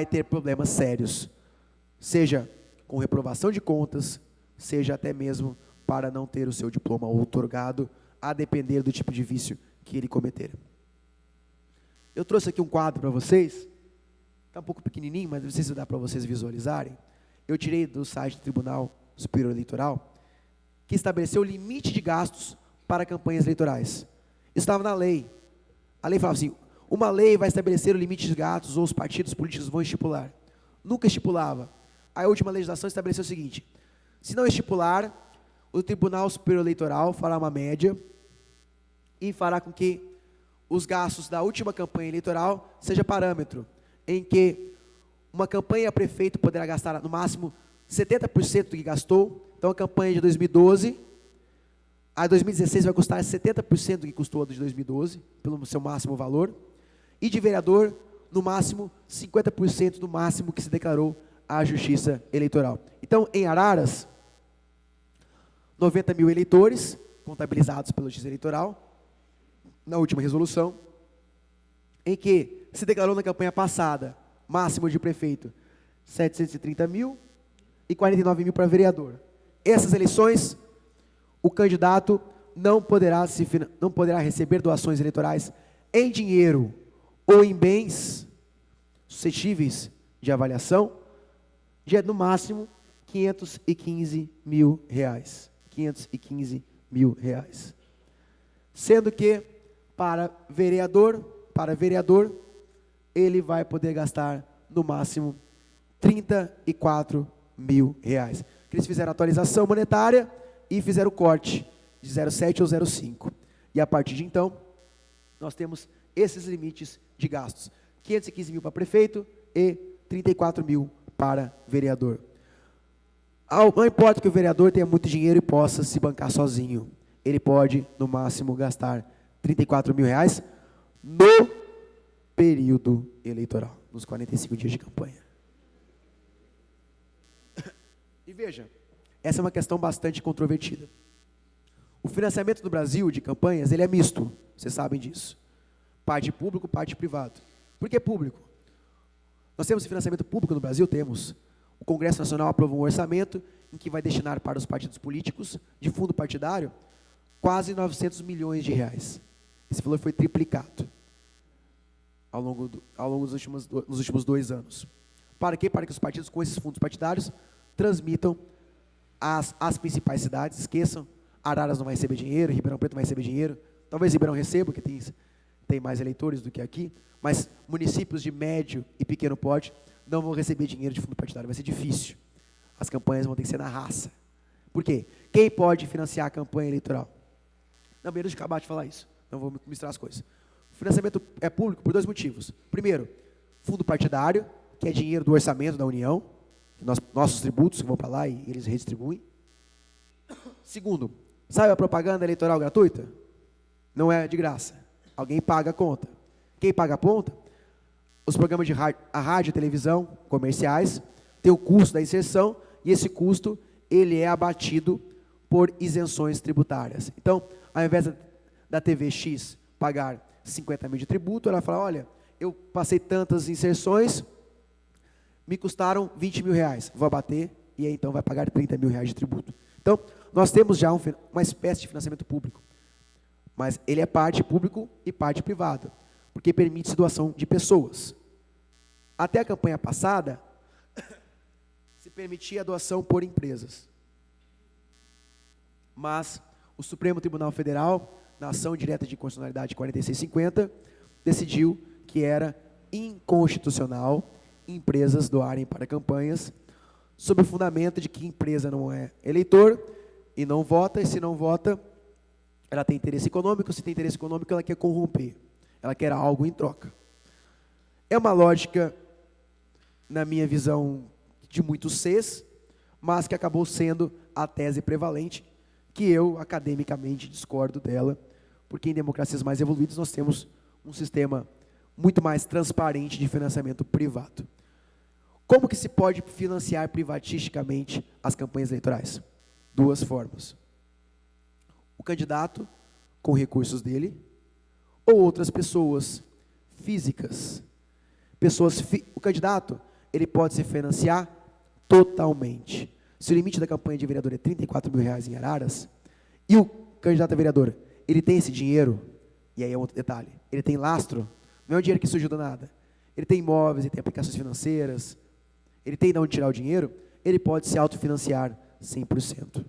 ter problemas sérios, seja com reprovação de contas, seja até mesmo para não ter o seu diploma outorgado, a depender do tipo de vício que ele cometer. Eu trouxe aqui um quadro para vocês, está um pouco pequenininho, mas não sei se dá para vocês visualizarem. Eu tirei do site do Tribunal Superior Eleitoral, que estabeleceu o limite de gastos para campanhas eleitorais. Isso estava na lei. A lei falava assim, uma lei vai estabelecer o limite de gastos ou os partidos políticos vão estipular. Nunca estipulava. A última legislação estabeleceu o seguinte, se não estipular, o Tribunal Superior Eleitoral fará uma média e fará com que os gastos da última campanha eleitoral seja parâmetro, em que uma campanha a prefeito poderá gastar no máximo 70% do que gastou. Então a campanha de 2012, a 2016 vai custar 70% do que custou a de 2012, pelo seu máximo valor, e de vereador, no máximo 50% do máximo que se declarou à Justiça Eleitoral. Então, em Araras, 90 mil eleitores, contabilizados pela Justiça Eleitoral, na última resolução, em que se declarou na campanha passada, máximo de prefeito, 730 mil e 49 mil para vereador. Essas eleições, o candidato não poderá receber doações eleitorais em dinheiro ou em bens suscetíveis de avaliação, de no máximo 515 mil reais. 515 mil reais. Sendo que, para vereador, ele vai poder gastar, no máximo, 34 mil reais. Eles fizeram a atualização monetária e fizeram o corte de 0,7 ou 0,5. E a partir de então, nós temos esses limites de gastos. 515 mil para prefeito e 34 mil para vereador. Não importa que o vereador tenha muito dinheiro e possa se bancar sozinho. Ele pode, no máximo, gastar 34 mil reais no período eleitoral, nos 45 dias de campanha. E veja, essa é uma questão bastante controvertida. O financiamento no Brasil de campanhas, ele é misto, vocês sabem disso. Parte público, parte privado. Por que público? Nós temos financiamento público no Brasil? Temos. O Congresso Nacional aprovou um orçamento em que vai destinar para os partidos políticos, de fundo partidário, quase 900 milhões de reais. Esse valor foi triplicado ao longo dos últimos 2 anos. Para quê? Para que os partidos com esses fundos partidários transmitam às principais cidades. Esqueçam, Araras não vai receber dinheiro, Ribeirão Preto não vai receber dinheiro, talvez Ribeirão receba, porque tem mais eleitores do que aqui, mas municípios de médio e pequeno porte não vão receber dinheiro de fundo partidário, vai ser difícil. As campanhas vão ter que ser na raça. Por quê? Quem pode financiar a campanha eleitoral? Não, deixa eu acabar de falar isso, não vou misturar as coisas. O financiamento é público por 2 motivos. Primeiro, fundo partidário, que é dinheiro do orçamento da União, nossos tributos que vão para lá e eles redistribuem. Segundo, sabe a propaganda eleitoral gratuita? Não é de graça. Alguém paga a conta. Quem paga a conta? Os programas de rádio, a rádio e televisão comerciais, tem o custo da inserção, e esse custo ele é abatido por isenções tributárias. Então, ao invés da TV X pagar 50 mil de tributo, ela fala, olha, eu passei tantas inserções, me custaram 20 mil reais, vou abater, e aí então vai pagar 30 mil reais de tributo. Então, nós temos já uma espécie de financiamento público, mas ele é parte público e parte privado, porque permite doação de pessoas. Até a campanha passada, se permitia a doação por empresas. Mas o Supremo Tribunal Federal, na ação direta de constitucionalidade 4650, decidiu que era inconstitucional empresas doarem para campanhas, sob o fundamento de que empresa não é eleitor e não vota, e se não vota, ela tem interesse econômico, se tem interesse econômico, ela quer corromper, ela quer algo em troca. É uma lógica, na minha visão, de muitos Cs, mas que acabou sendo a tese prevalente, que eu, academicamente, discordo dela, porque em democracias mais evoluídas nós temos um sistema muito mais transparente de financiamento privado. Como que se pode financiar privatisticamente as campanhas eleitorais? Duas formas. O candidato, com recursos dele, ou outras pessoas físicas. O candidato, ele pode se financiar totalmente. Se o limite da campanha de vereador é 34 mil reais em Araras, e o candidato a vereador, ele tem esse dinheiro, e aí é outro detalhe, ele tem lastro, não é um dinheiro que surgiu do nada, ele tem imóveis, ele tem aplicações financeiras, ele tem de onde tirar o dinheiro, ele pode se autofinanciar 100%.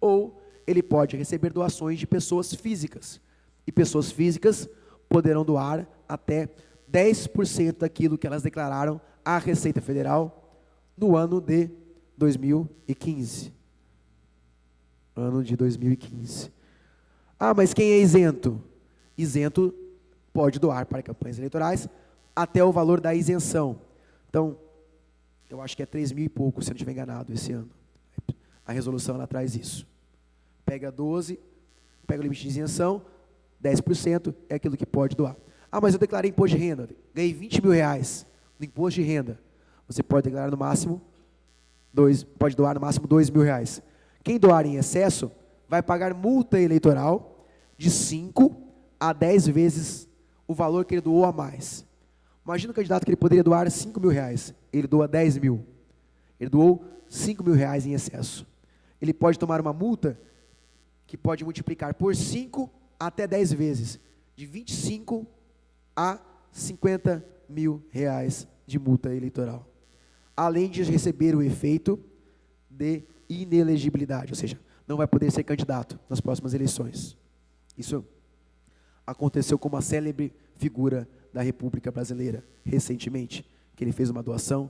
Ou ele pode receber doações de pessoas físicas, e pessoas físicas poderão doar até 10% daquilo que elas declararam à Receita Federal no ano de 2015. Ano de 2015. Ah, mas quem é isento? Isento pode doar para campanhas eleitorais até o valor da isenção. Então, eu acho que é 3 mil e pouco, se eu não estiver enganado, esse ano. A resolução, ela traz isso. Pega 12, pega o limite de isenção, 10% é aquilo que pode doar. Ah, mas eu declarei imposto de renda, ganhei 20 mil reais no imposto de renda. Você pode declarar no máximo, pode doar no máximo 2 mil reais. Quem doar em excesso vai pagar multa eleitoral de 5 a 10 vezes o valor que ele doou a mais. Imagina o candidato que ele poderia doar 5 mil reais, ele doa 10 mil. Ele doou 5 mil reais em excesso. Ele pode tomar uma multa que pode multiplicar por 5 até 10 vezes, de 25 a 50 mil reais de multa eleitoral. Além de receber o efeito de inelegibilidade, ou seja, não vai poder ser candidato nas próximas eleições. Isso aconteceu com uma célebre figura da República Brasileira, recentemente, que ele fez uma doação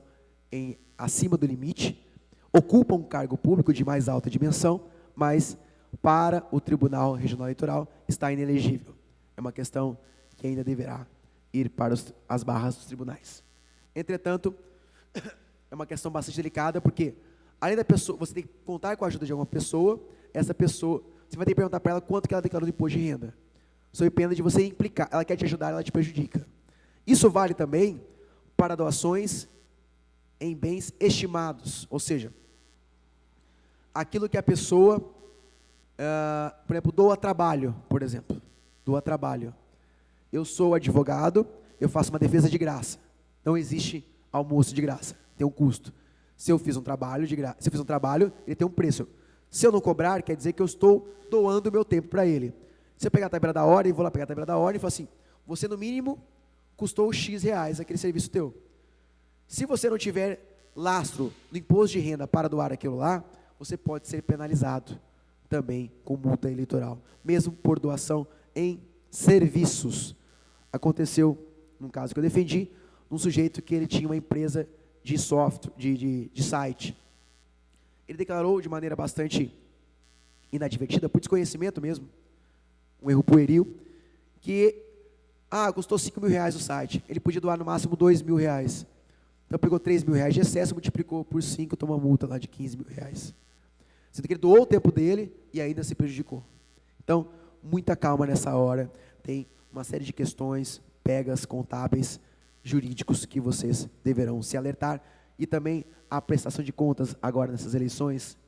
acima do limite, ocupa um cargo público de mais alta dimensão, mas para o Tribunal Regional Eleitoral está inelegível. É uma questão que ainda deverá ir para as barras dos tribunais. Entretanto, é uma questão bastante delicada, porque além da pessoa, você tem que contar com a ajuda de alguma pessoa, essa pessoa, você vai ter que perguntar para ela quanto que ela declarou de imposto de renda. Sob pena de você implicar, ela quer te ajudar, ela te prejudica. Isso vale também para doações em bens estimados, ou seja, aquilo que a pessoa, por exemplo, doa trabalho, por exemplo, doa trabalho. Eu sou advogado, eu faço uma defesa de graça. Não existe almoço de graça, tem um custo. Se eu fiz um trabalho de graça, se eu fiz um trabalho, ele tem um preço. Se eu não cobrar, quer dizer que eu estou doando o meu tempo para ele. Se eu pegar a tabela da ordem, vou lá pegar a tabela da ordem e falo assim, você no mínimo custou X reais aquele serviço teu. Se você não tiver lastro no imposto de renda para doar aquilo lá, você pode ser penalizado também com multa eleitoral, mesmo por doação em serviços. Aconteceu, num caso que eu defendi, um sujeito que ele tinha uma empresa de software, de site. Ele declarou de maneira bastante inadvertida, por desconhecimento mesmo, um erro pueril, que custou 5 mil reais o site, ele podia doar no máximo 2 mil reais. Então, pegou R$3.000 de excesso, multiplicou por 5, toma uma multa lá de R$15.000. Sendo que ele doou o tempo dele e ainda se prejudicou. Então, muita calma nessa hora. Tem uma série de questões, pegas, contábeis, jurídicos que vocês deverão se alertar. E também a prestação de contas agora nessas eleições,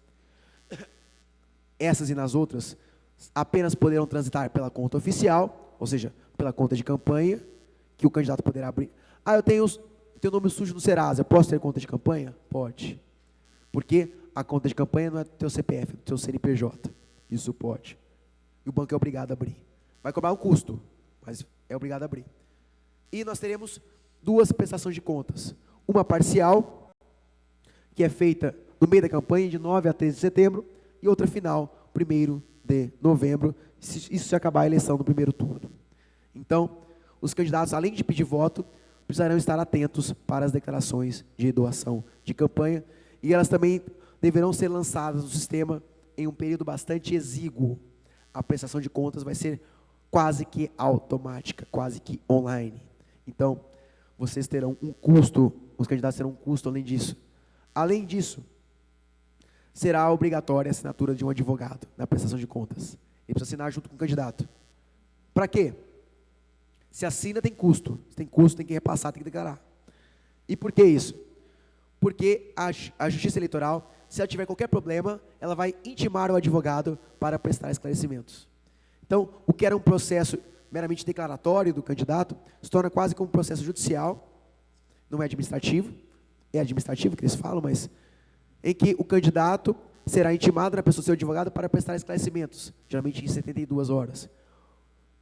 essas e nas outras, apenas poderão transitar pela conta oficial, ou seja, pela conta de campanha, que o candidato poderá abrir. Eu tenho nome sujo no Serasa, eu posso ter conta de campanha? Pode. Porque a conta de campanha não é do teu CPF, é do teu CNPJ. Isso pode. E o banco é obrigado a abrir. Vai cobrar um custo, mas é obrigado a abrir. E nós teremos 2 prestações de contas. Uma parcial, que é feita no meio da campanha, de 9 a 13 de setembro, e outra final, 1º de novembro, isso se acabar a eleição no primeiro turno. Então, os candidatos, além de pedir voto, precisarão estar atentos para as declarações de doação de campanha, e elas também deverão ser lançadas no sistema em um período bastante exíguo. A prestação de contas vai ser quase que automática, quase que online. Então, vocês terão um custo, os candidatos terão um custo além disso. Além disso, será obrigatória a assinatura de um advogado na prestação de contas. Ele precisa assinar junto com o candidato. Para quê? Se assina, tem custo. Se tem custo, tem que repassar, tem que declarar. E por que isso? Porque a Justiça Eleitoral, se ela tiver qualquer problema, ela vai intimar o advogado para prestar esclarecimentos. Então, o que era um processo meramente declaratório do candidato, se torna quase como um processo judicial, não é administrativo, é administrativo que eles falam, mas em que o candidato será intimado na pessoa do seu advogado para prestar esclarecimentos, geralmente em 72 horas.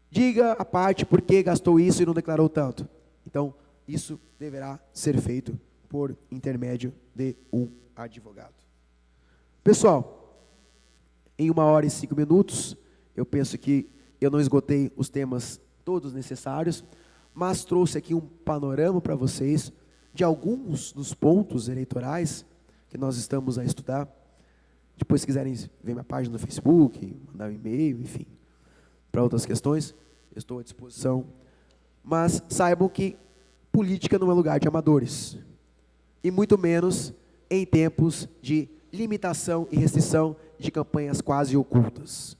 Diga a parte por que gastou isso e não declarou tanto. Então, isso deverá ser feito por intermédio de um advogado. Pessoal, em 1 hora e 5 minutos, eu penso que eu não esgotei os temas todos necessários, mas trouxe aqui um panorama para vocês de alguns dos pontos eleitorais que nós estamos a estudar. Depois, se quiserem ver minha página no Facebook, mandar um e-mail, enfim, para outras questões, eu estou à disposição. Mas saibam que política não é lugar de amadores, e muito menos em tempos de limitação e restrição de campanhas quase ocultas.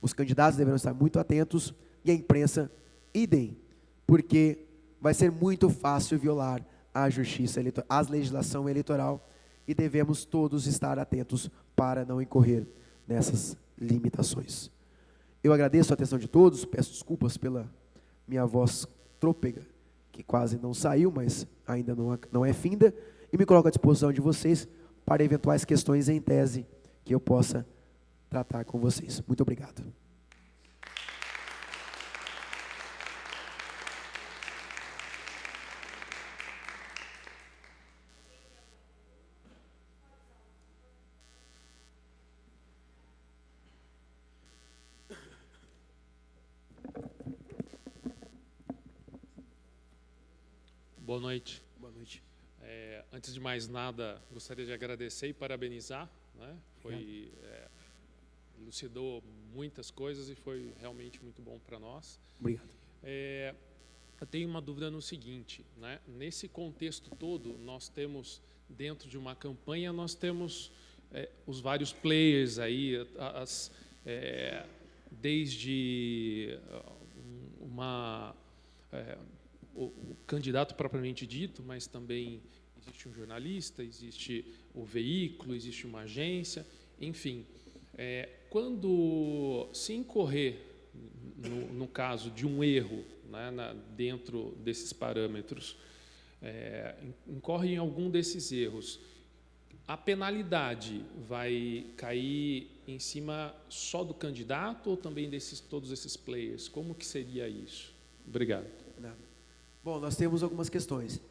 Os candidatos deverão estar muito atentos, e a imprensa, idem, porque vai ser muito fácil violar a justiça eleitoral, a legislação eleitoral, e devemos todos estar atentos para não incorrer nessas limitações. Eu agradeço a atenção de todos, peço desculpas pela minha voz trôpega, que quase não saiu, mas ainda não é finda, e me coloco à disposição de vocês para eventuais questões em tese que eu possa tratar com vocês. Muito obrigado. Boa noite. Boa noite. Antes de mais nada, gostaria de agradecer e parabenizar, né? Elucidou muitas coisas e foi realmente muito bom para nós. Obrigado. Eu tenho uma dúvida no seguinte, né? Nesse contexto todo, nós temos, dentro de uma campanha, nós temos os vários players aí, desde o candidato propriamente dito, mas também existe um jornalista, existe o veículo, existe uma agência, enfim. Quando se incorrer, no caso de um erro, né, dentro desses parâmetros, incorre em algum desses erros, a penalidade vai cair em cima só do candidato ou também todos esses players? Como que seria isso? Obrigado. Bom, nós temos algumas questões.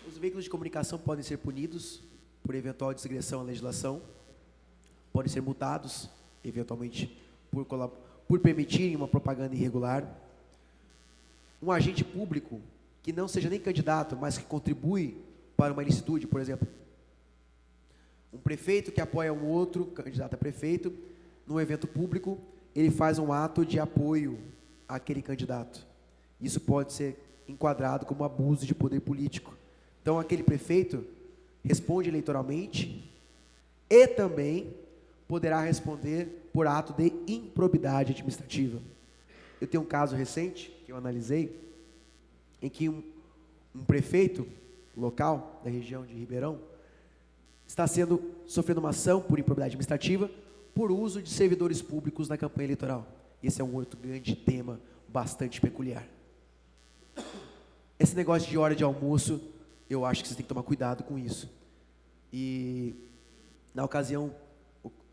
Os veículos de comunicação podem ser punidos por eventual desgressão à legislação, podem ser multados, eventualmente, por permitirem uma propaganda irregular. Um agente público que não seja nem candidato, mas que contribui para uma ilicitude, por exemplo, um prefeito que apoia um outro candidato a prefeito, num evento público, ele faz um ato de apoio àquele candidato. Isso pode ser enquadrado como abuso de poder político. Então, aquele prefeito responde eleitoralmente e também poderá responder por ato de improbidade administrativa. Eu tenho um caso recente, que eu analisei, em que um prefeito local da região de Ribeirão está sofrendo uma ação por improbidade administrativa por uso de servidores públicos na campanha eleitoral. Esse é um outro grande tema bastante peculiar. Esse negócio de hora de almoço, eu acho que você tem que tomar cuidado com isso. E, na ocasião,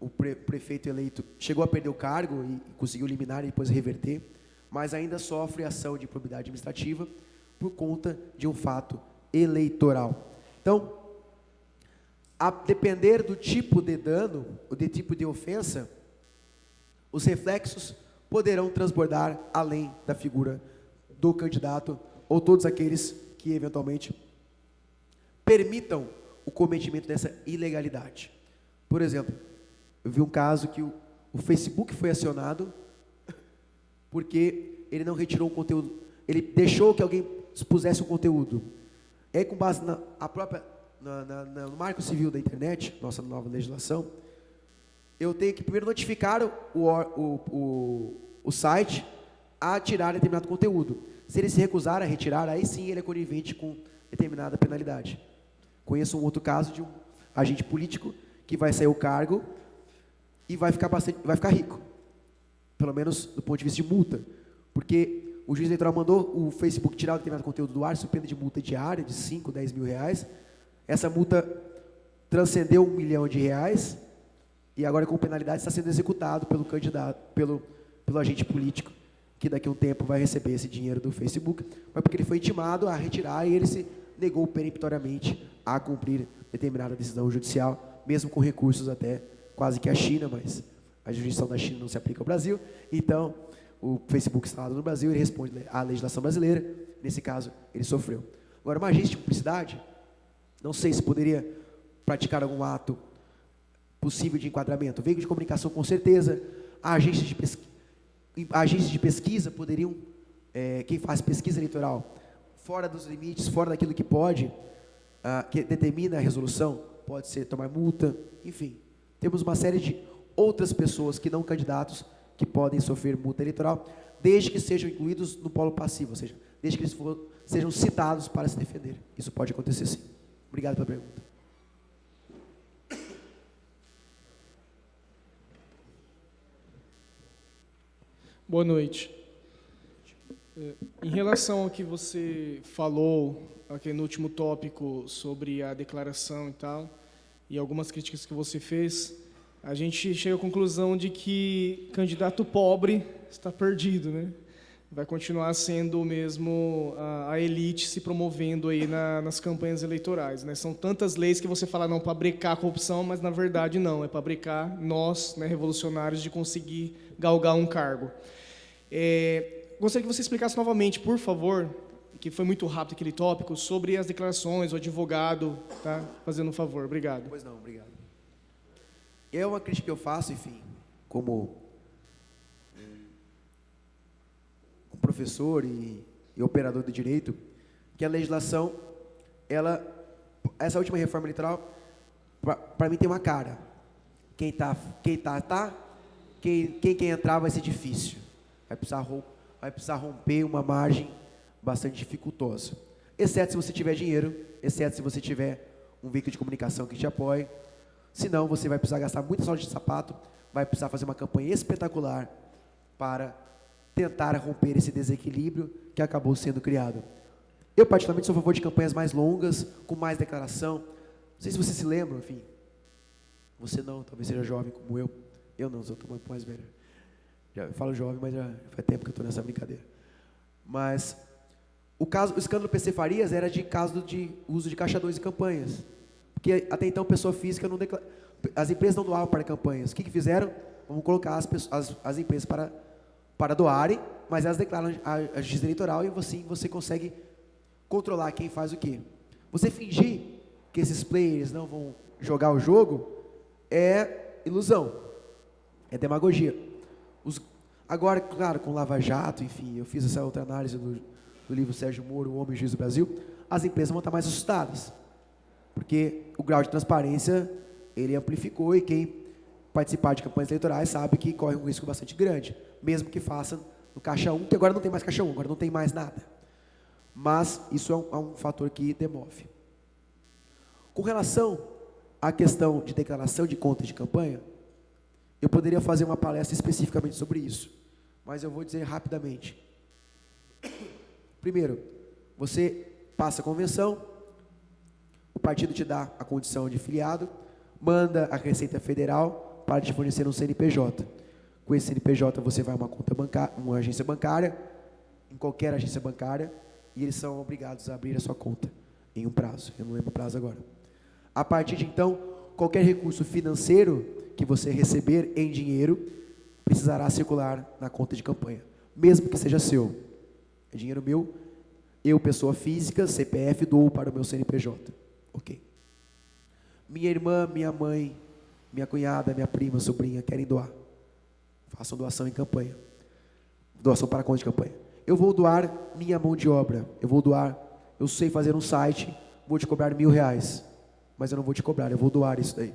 o prefeito eleito chegou a perder o cargo e conseguiu eliminar e depois reverter, mas ainda sofre ação de improbidade administrativa por conta de um fato eleitoral. Então, a depender do tipo de dano, ou do tipo de ofensa, os reflexos poderão transbordar além da figura do candidato ou todos aqueles que eventualmente permitam o cometimento dessa ilegalidade. Por exemplo, eu vi um caso que o Facebook foi acionado porque ele não retirou um conteúdo, ele deixou que alguém expusesse um conteúdo. É com base no Marco Civil da Internet, nossa nova legislação, eu tenho que primeiro notificar o site a tirar determinado conteúdo. Se ele se recusar a retirar, aí sim ele é conivente com determinada penalidade. Conheço um outro caso de um agente político que vai sair o cargo e vai ficar rico, pelo menos do ponto de vista de multa, porque o juiz eleitoral mandou o Facebook tirar o determinado conteúdo do ar, sob pena de multa diária de 5, 10 mil reais. Essa multa transcendeu R$1 milhão e agora com penalidade está sendo executado pelo candidato, pelo agente político, que daqui a um tempo vai receber esse dinheiro do Facebook, mas porque ele foi intimado a retirar e ele se negou peremptoriamente a cumprir determinada decisão judicial, mesmo com recursos até quase que a China, mas a jurisdição da China não se aplica ao Brasil, então o Facebook instalado no Brasil, ele responde à legislação brasileira, nesse caso ele sofreu. Agora, uma agência de publicidade, não sei se poderia praticar algum ato possível de enquadramento. Veículo de comunicação, com certeza. Agências de pesquisa poderiam, quem faz pesquisa eleitoral, fora dos limites, fora daquilo que pode, que determina a resolução, pode ser tomar multa, enfim. Temos uma série de outras pessoas que não candidatos que podem sofrer multa eleitoral, desde que sejam incluídos no polo passivo, ou seja, desde que eles sejam citados para se defender. Isso pode acontecer sim. Obrigado pela pergunta. Boa noite. Em relação ao que você falou aqui no último tópico sobre a declaração e tal, e algumas críticas que você fez, a gente chega à conclusão de que candidato pobre está perdido, né? Vai continuar sendo mesmo a elite se promovendo aí nas campanhas eleitorais, né? São tantas leis que você fala não para brecar a corrupção, mas na verdade não, é para brecar nós, né, revolucionários, de conseguir galgar um cargo. Gostaria que você explicasse novamente, por favor, que foi muito rápido aquele tópico, sobre as declarações, o advogado, tá? Fazendo um favor. Obrigado. Pois não, obrigado. É uma crítica que eu faço, enfim, como professor e operador do direito, que a legislação, essa última reforma eleitoral, para mim tem uma cara. Quem quer entrar vai ser difícil. Vai precisar romper uma margem bastante dificultosa. Exceto se você tiver dinheiro, exceto se você tiver um veículo de comunicação que te apoie. Senão, você vai precisar gastar muita sorte de sapato, vai precisar fazer uma campanha espetacular para tentar romper esse desequilíbrio que acabou sendo criado. Eu, particularmente, sou a favor de campanhas mais longas, com mais declaração. Não sei se você se lembra, enfim. Você não, talvez seja jovem como eu. Eu não, sou um pouco mais velho. Eu falo jovem, mas já faz tempo que eu estou nessa brincadeira. Mas o escândalo PC Farias era de caso de uso de caixa 2 em campanhas. Porque até então, pessoa física não as empresas não doavam para campanhas. O que fizeram? Vamos colocar as empresas para doarem, mas elas declaram a justiça eleitoral e assim você consegue controlar quem faz o quê. Você fingir que esses players não vão jogar o jogo é ilusão, é demagogia. Agora, claro, com Lava Jato, enfim, eu fiz essa outra análise do livro Sérgio Moro, O Homem e o Juiz do Brasil. as empresas vão estar mais assustadas, porque o grau de transparência, ele amplificou, e quem participar de campanhas eleitorais sabe que corre um risco bastante grande, mesmo que faça no Caixa 1, que agora não tem mais Caixa 1, agora não tem mais nada. Mas isso é um fator que demove. Com relação à questão de declaração de contas de campanha, eu poderia fazer uma palestra especificamente sobre isso, mas eu vou dizer rapidamente. Primeiro, você passa a convenção, o partido te dá a condição de filiado, manda a Receita Federal para te fornecer um CNPJ. Com esse CNPJ você vai a uma conta bancária, uma agência bancária, em qualquer agência bancária, e eles são obrigados a abrir a sua conta em um prazo, eu não lembro o prazo agora. A partir de então, qualquer recurso financeiro que você receber em dinheiro precisará circular na conta de campanha, mesmo que seja seu. É dinheiro meu, eu, pessoa física, CPF, dou para o meu CNPJ. Ok. Minha irmã, minha mãe, minha cunhada, minha prima, sobrinha querem doar. Façam doação em campanha. Doação para a conta de campanha. Eu vou doar minha mão de obra. Eu sei fazer um site, vou te cobrar R$1.000. Mas eu não vou te cobrar, eu vou doar isso daí.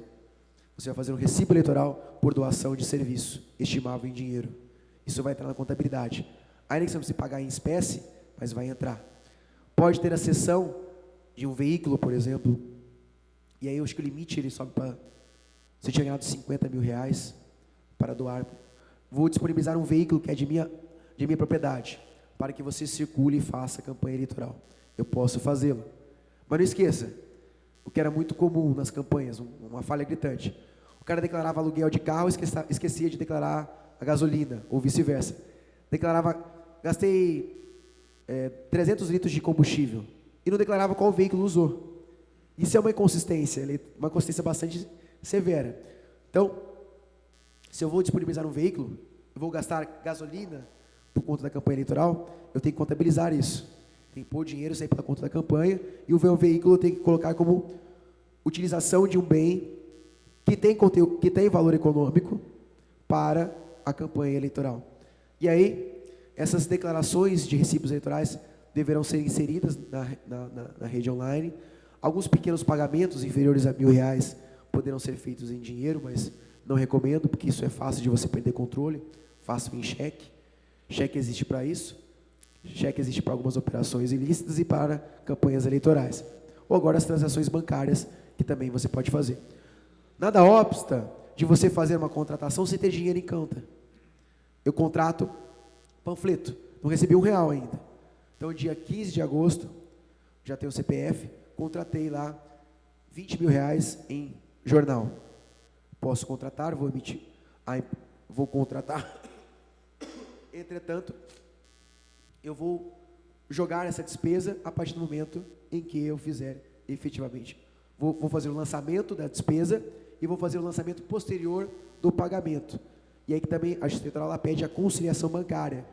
Você vai fazer um recibo eleitoral por doação de serviço, estimável em dinheiro. Isso vai entrar na contabilidade. Ainda que você não precise pagar em espécie, mas vai entrar. Pode ter a cessão de um veículo, por exemplo, e aí eu acho que o limite ele sobe para... Você tinha ganhado R$50.000 para doar. Vou disponibilizar um veículo que é de minha propriedade, para que você circule e faça campanha eleitoral. Eu posso fazê-lo. Mas não esqueça, o que era muito comum nas campanhas, uma falha gritante. O cara declarava aluguel de carro e esquecia de declarar a gasolina, ou vice-versa. Declarava, gastei 300 litros de combustível, e não declarava qual veículo usou. Isso é uma inconsistência, uma inconsistência bastante severa. Então, se eu vou disponibilizar um veículo, eu vou gastar gasolina por conta da campanha eleitoral, eu tenho que contabilizar isso. Tem que pôr dinheiro sempre pela conta da campanha, e o meu veículo eu tenho que colocar como utilização de um bem que tem conteúdo, que tem valor econômico para a campanha eleitoral. E aí, essas declarações de recibos eleitorais deverão ser inseridas na rede online. Alguns pequenos pagamentos inferiores a R$1.000 poderão ser feitos em dinheiro, mas não recomendo, porque isso é fácil de você perder controle. Façam em cheque. Cheque existe para isso. Cheque existe para algumas operações ilícitas e para campanhas eleitorais. Ou agora as transações bancárias, que também você pode fazer. Nada obsta de você fazer uma contratação sem ter dinheiro em conta. Eu contrato panfleto, não recebi R$1 ainda. Então, dia 15 de agosto, já tenho o CPF, contratei lá R$20.000 em jornal. Posso contratar, vou contratar. Entretanto, eu vou jogar essa despesa a partir do momento em que eu fizer efetivamente. Vou fazer o lançamento da despesa e vou fazer o lançamento posterior do pagamento. E aí que também a Justiça Eleitoral pede a conciliação bancária,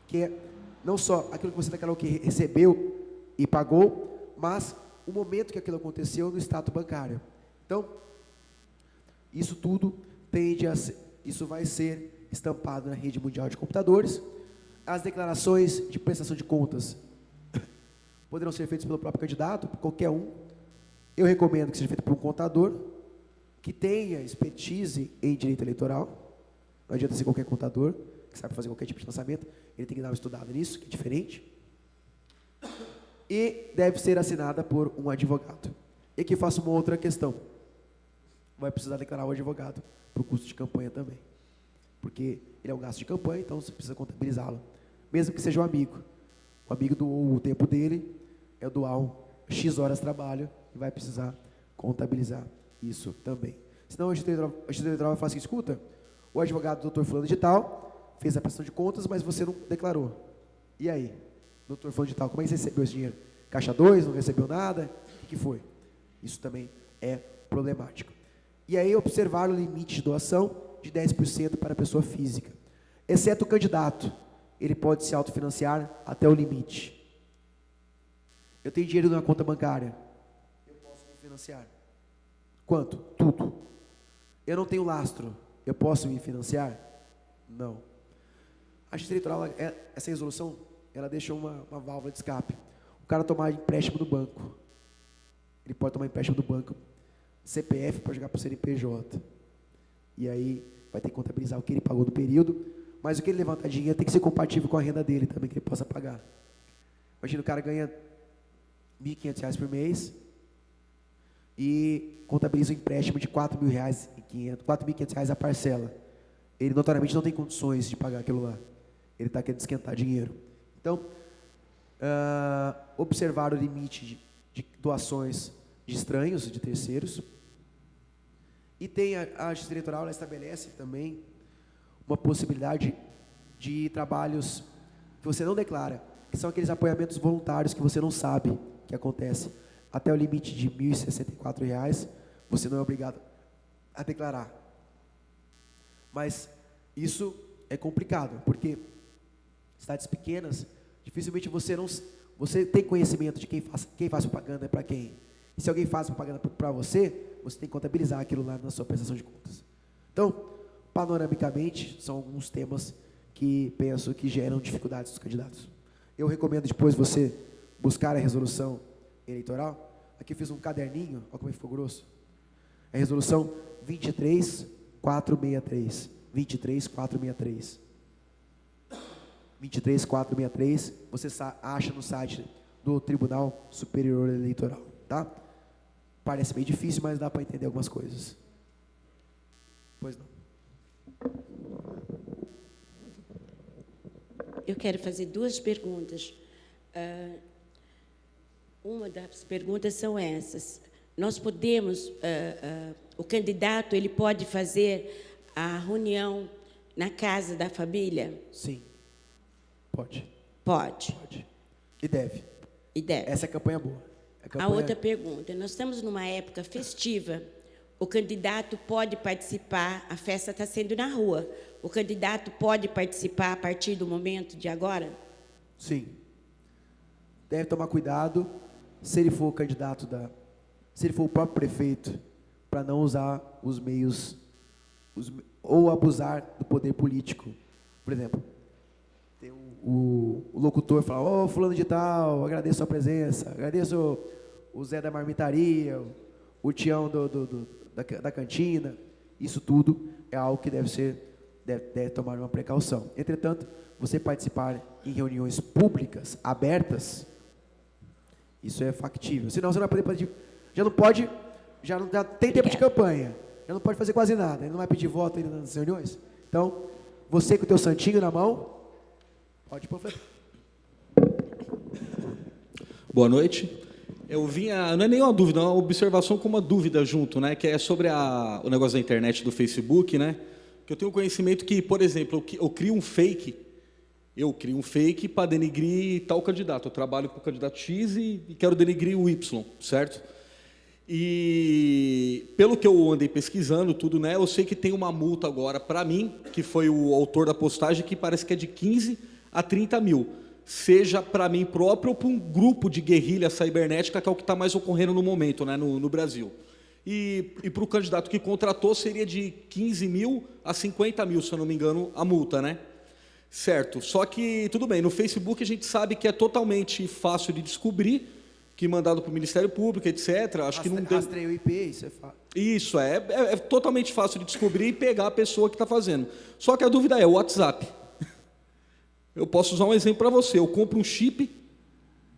que é não só aquilo que você declarou que recebeu e pagou, mas o momento que aquilo aconteceu no extrato bancário. Então, isso tudo isso vai ser estampado na rede mundial de computadores. As declarações de prestação de contas poderão ser feitas pelo próprio candidato, por qualquer um. Eu recomendo que seja feito por um contador que tenha expertise em direito eleitoral. Não adianta ser qualquer contador que sabe fazer qualquer tipo de lançamento, ele tem que dar uma estudada nisso, que é diferente. E deve ser assinada por um advogado. E aqui faço uma outra questão. Vai precisar declarar o advogado para o custo de campanha também. Porque ele é um gasto de campanha, então você precisa contabilizá-lo. Mesmo que seja um amigo. O amigo doou o tempo dele, é doar X horas de trabalho, e vai precisar contabilizar isso também. Senão a Justiça Eleitoral vai falar assim, escuta, o advogado doutor fulano de tal fez a prestação de contas, mas você não declarou. E aí? Doutor fulano de tal, como é que você recebeu esse dinheiro? Caixa 2, não recebeu nada? O que foi? Isso também é problemático. E aí observar o limite de doação de 10% para a pessoa física. Exceto o candidato, ele pode se autofinanciar até o limite. Eu tenho dinheiro na conta bancária, eu posso me financiar. Quanto? Tudo. Eu não tenho lastro, eu posso me financiar? Não. A Justiça Eleitoral, essa resolução, ela deixou uma válvula de escape. O cara tomar empréstimo do banco. Ele pode tomar empréstimo do banco, CPF, para jogar para o CNPJ. E aí vai ter que contabilizar o que ele pagou no período, mas o que ele levantar dinheiro tem que ser compatível com a renda dele também, que ele possa pagar. Imagina, o cara ganha R$ 1.500 por mês e contabiliza um empréstimo de R$ 4.500 a parcela. Ele notoriamente não tem condições de pagar aquilo lá. Ele está querendo esquentar dinheiro. Então, observar o limite de doações de estranhos, de terceiros. E tem a Justiça Eleitoral, ela estabelece também uma possibilidade de trabalhos que você não declara, que são aqueles apoiamentos voluntários que você não sabe que acontece. Até o limite de R$ 1.064, você não é obrigado a declarar. Mas isso é complicado, porque cidades pequenas, dificilmente você tem conhecimento de quem faz propaganda é para quem. E se alguém faz propaganda para você, você tem que contabilizar aquilo lá na sua prestação de contas. Então, panoramicamente, são alguns temas que penso que geram dificuldades dos candidatos. Eu recomendo depois você buscar a resolução eleitoral. Aqui eu fiz um caderninho, olha como ficou grosso. É a resolução 23463. 23463. 23463, você acha no site do Tribunal Superior Eleitoral, tá? Parece meio difícil, mas dá para entender algumas coisas. Pois não. Eu quero fazer duas perguntas. Uma das perguntas são essas. Nós podemos, o candidato, ele pode fazer a reunião na casa da família? Sim. Pode. Pode. Pode. E deve. E deve. Essa é a campanha boa. A outra pergunta. Nós estamos numa época festiva. O candidato pode participar, a festa está sendo na rua. O candidato pode participar a partir do momento de agora? Sim. Deve tomar cuidado, se ele for o candidato se ele for o próprio prefeito, para não usar os meios, ou abusar do poder político. Por exemplo, tem o locutor fala, fulano de tal, agradeço a sua presença, agradeço o Zé da marmitaria, o Tião da cantina. Isso tudo é algo que deve tomar uma precaução. Entretanto, você participar em reuniões públicas, abertas, isso é factível. Senão você não vai poder, já tem tempo de campanha, já não pode fazer quase nada, ele não vai pedir voto ainda nas reuniões. Então, você com o teu santinho na mão, pode panfletar. Boa noite. Eu vinha, não é nenhuma dúvida, é uma observação com uma dúvida junto, né? Que é sobre o negócio da internet, do Facebook, né? Que eu tenho conhecimento que, por exemplo, eu crio um fake para denigrir tal candidato. Eu trabalho com o candidato X e quero denigrir o Y, certo? E pelo que eu andei pesquisando tudo, né? Eu sei que tem uma multa agora para mim, que foi o autor da postagem, que parece que é de 15 a 30 mil. Seja para mim próprio ou para um grupo de guerrilha cibernética, que é o que está mais ocorrendo no momento, né, no Brasil. E para o candidato que contratou, seria de 15 mil a 50 mil, se eu não me engano, a multa, né? Certo. Só que, tudo bem, no Facebook a gente sabe que é totalmente fácil de descobrir, que mandado para o Ministério Público, etc. Acho que não tem... Rastreio IP, isso é fácil. Isso, é totalmente fácil de descobrir e pegar a pessoa que está fazendo. Só que a dúvida é o WhatsApp. Eu posso usar um exemplo para você. Eu compro um chip,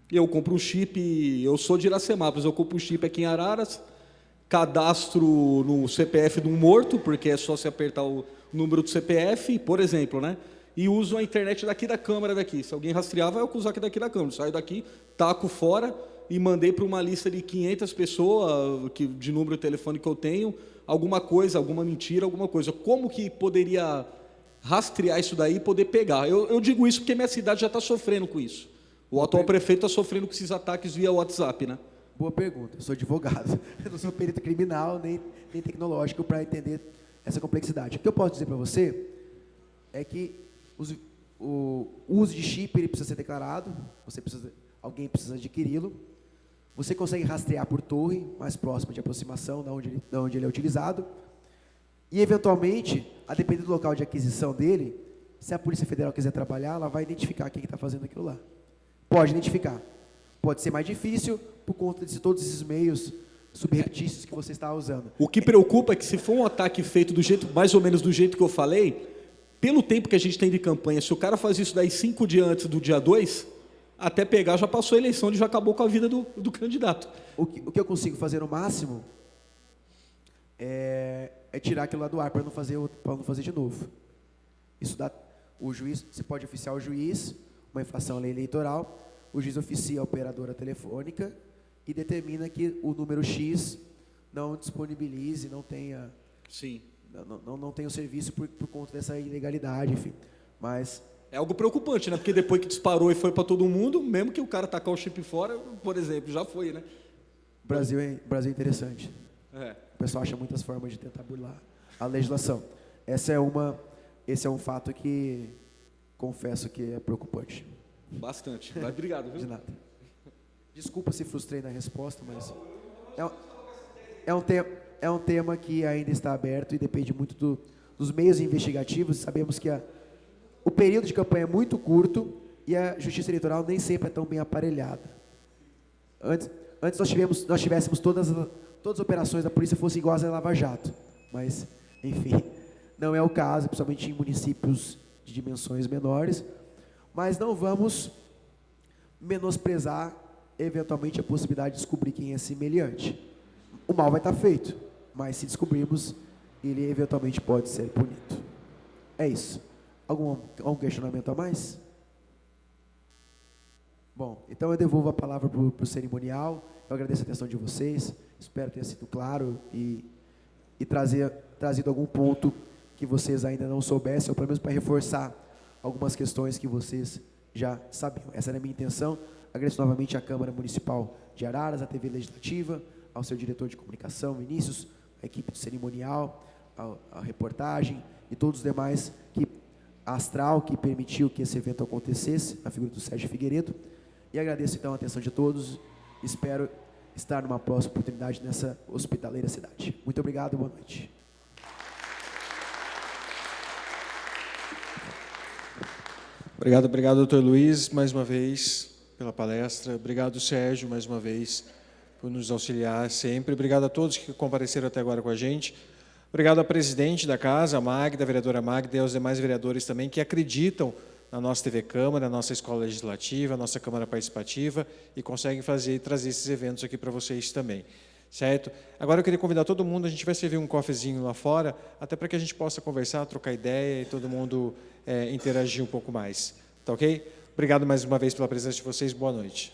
eu sou de Iracemápolis, eu compro um chip aqui em Araras, cadastro no CPF de um morto, porque é só se apertar o número do CPF, por exemplo, né? E uso a internet daqui da câmara daqui. Se alguém rastrear, vai usar aqui daqui da câmara. Saio daqui, taco fora e mandei para uma lista de 500 pessoas, de número de telefone que eu tenho, alguma coisa, alguma mentira, alguma coisa. Como que poderia rastrear isso daí e poder pegar? Eu digo isso porque minha cidade já está sofrendo com isso. O atual prefeito está sofrendo com esses ataques via WhatsApp, né? Boa pergunta. Eu sou advogado. Eu não sou perito criminal nem tecnológico para entender essa complexidade. O que eu posso dizer para você é que o uso de chip ele precisa ser declarado, alguém precisa adquiri-lo. Você consegue rastrear por torre, mais próxima de aproximação, de onde ele é utilizado. E, eventualmente, a depender do local de aquisição dele, se a Polícia Federal quiser trabalhar, ela vai identificar quem está fazendo aquilo lá. Pode identificar. pode ser mais difícil por conta de todos esses meios subreptícios que você está usando. O que preocupa é que se for um ataque feito do jeito, mais ou menos do jeito que eu falei, pelo tempo que a gente tem de campanha, se o cara faz isso daí 5 dias antes do dia 2, até pegar já passou a eleição, ele já acabou com a vida do candidato. O que eu consigo fazer no máximo é tirar aquilo lá do ar para não fazer de novo. Isso dá o juiz, você pode oficiar o juiz, uma infração à lei eleitoral, o juiz oficia a operadora telefônica e determina que o número X não disponibilize, não tenha, Sim. não tenha o serviço por conta dessa ilegalidade, enfim. Mas É algo preocupante, né? Porque depois que disparou e foi para todo mundo, mesmo que o cara tacar o chip fora, por exemplo, já foi, né? o Brasil é interessante. É. O pessoal acha muitas formas de tentar burlar a legislação. Esse é um fato que confesso que é preocupante. Bastante. Mas obrigado, viu? De nada. Desculpa se frustrei na resposta, mas é um tema que ainda está aberto e depende muito dos meios investigativos. Sabemos que o período de campanha é muito curto e a justiça eleitoral nem sempre é tão bem aparelhada. Antes nós tivéssemos todas as operações da polícia fossem iguais a Lava Jato, mas, enfim, não é o caso, principalmente em municípios de dimensões menores, mas não vamos menosprezar, eventualmente, a possibilidade de descobrir quem é semelhante. O mal vai estar feito, mas se descobrirmos, ele eventualmente pode ser punido. É isso. Algum questionamento a mais? Bom, então eu devolvo a palavra para o cerimonial. Eu agradeço a atenção de vocês. Espero ter sido claro e trazido algum ponto que vocês ainda não soubessem, ou pelo menos para reforçar algumas questões que vocês já sabiam. Essa era a minha intenção. Agradeço novamente à Câmara Municipal de Araras, à TV Legislativa, ao seu diretor de comunicação, Vinícius, à equipe do cerimonial, à reportagem e todos os demais, a Astral, que permitiu que esse evento acontecesse, na figura do Sérgio Figueiredo. E agradeço então a atenção de todos. Espero estar numa próxima oportunidade nessa hospitaleira cidade. Muito obrigado, boa noite. Obrigado, doutor Luiz, mais uma vez, pela palestra. Obrigado, Sérgio, mais uma vez, por nos auxiliar sempre. Obrigado a todos que compareceram até agora com a gente. Obrigado à presidente da casa, a Magda, a vereadora Magda, e aos demais vereadores também que acreditam na nossa TV Câmara, na nossa Escola Legislativa, na nossa Câmara Participativa e conseguem fazer e trazer esses eventos aqui para vocês também. Certo? Agora eu queria convidar todo mundo, a gente vai servir um cofezinho lá fora, até para que a gente possa conversar, trocar ideia e todo mundo interagir um pouco mais. Tá ok? Obrigado mais uma vez pela presença de vocês, boa noite.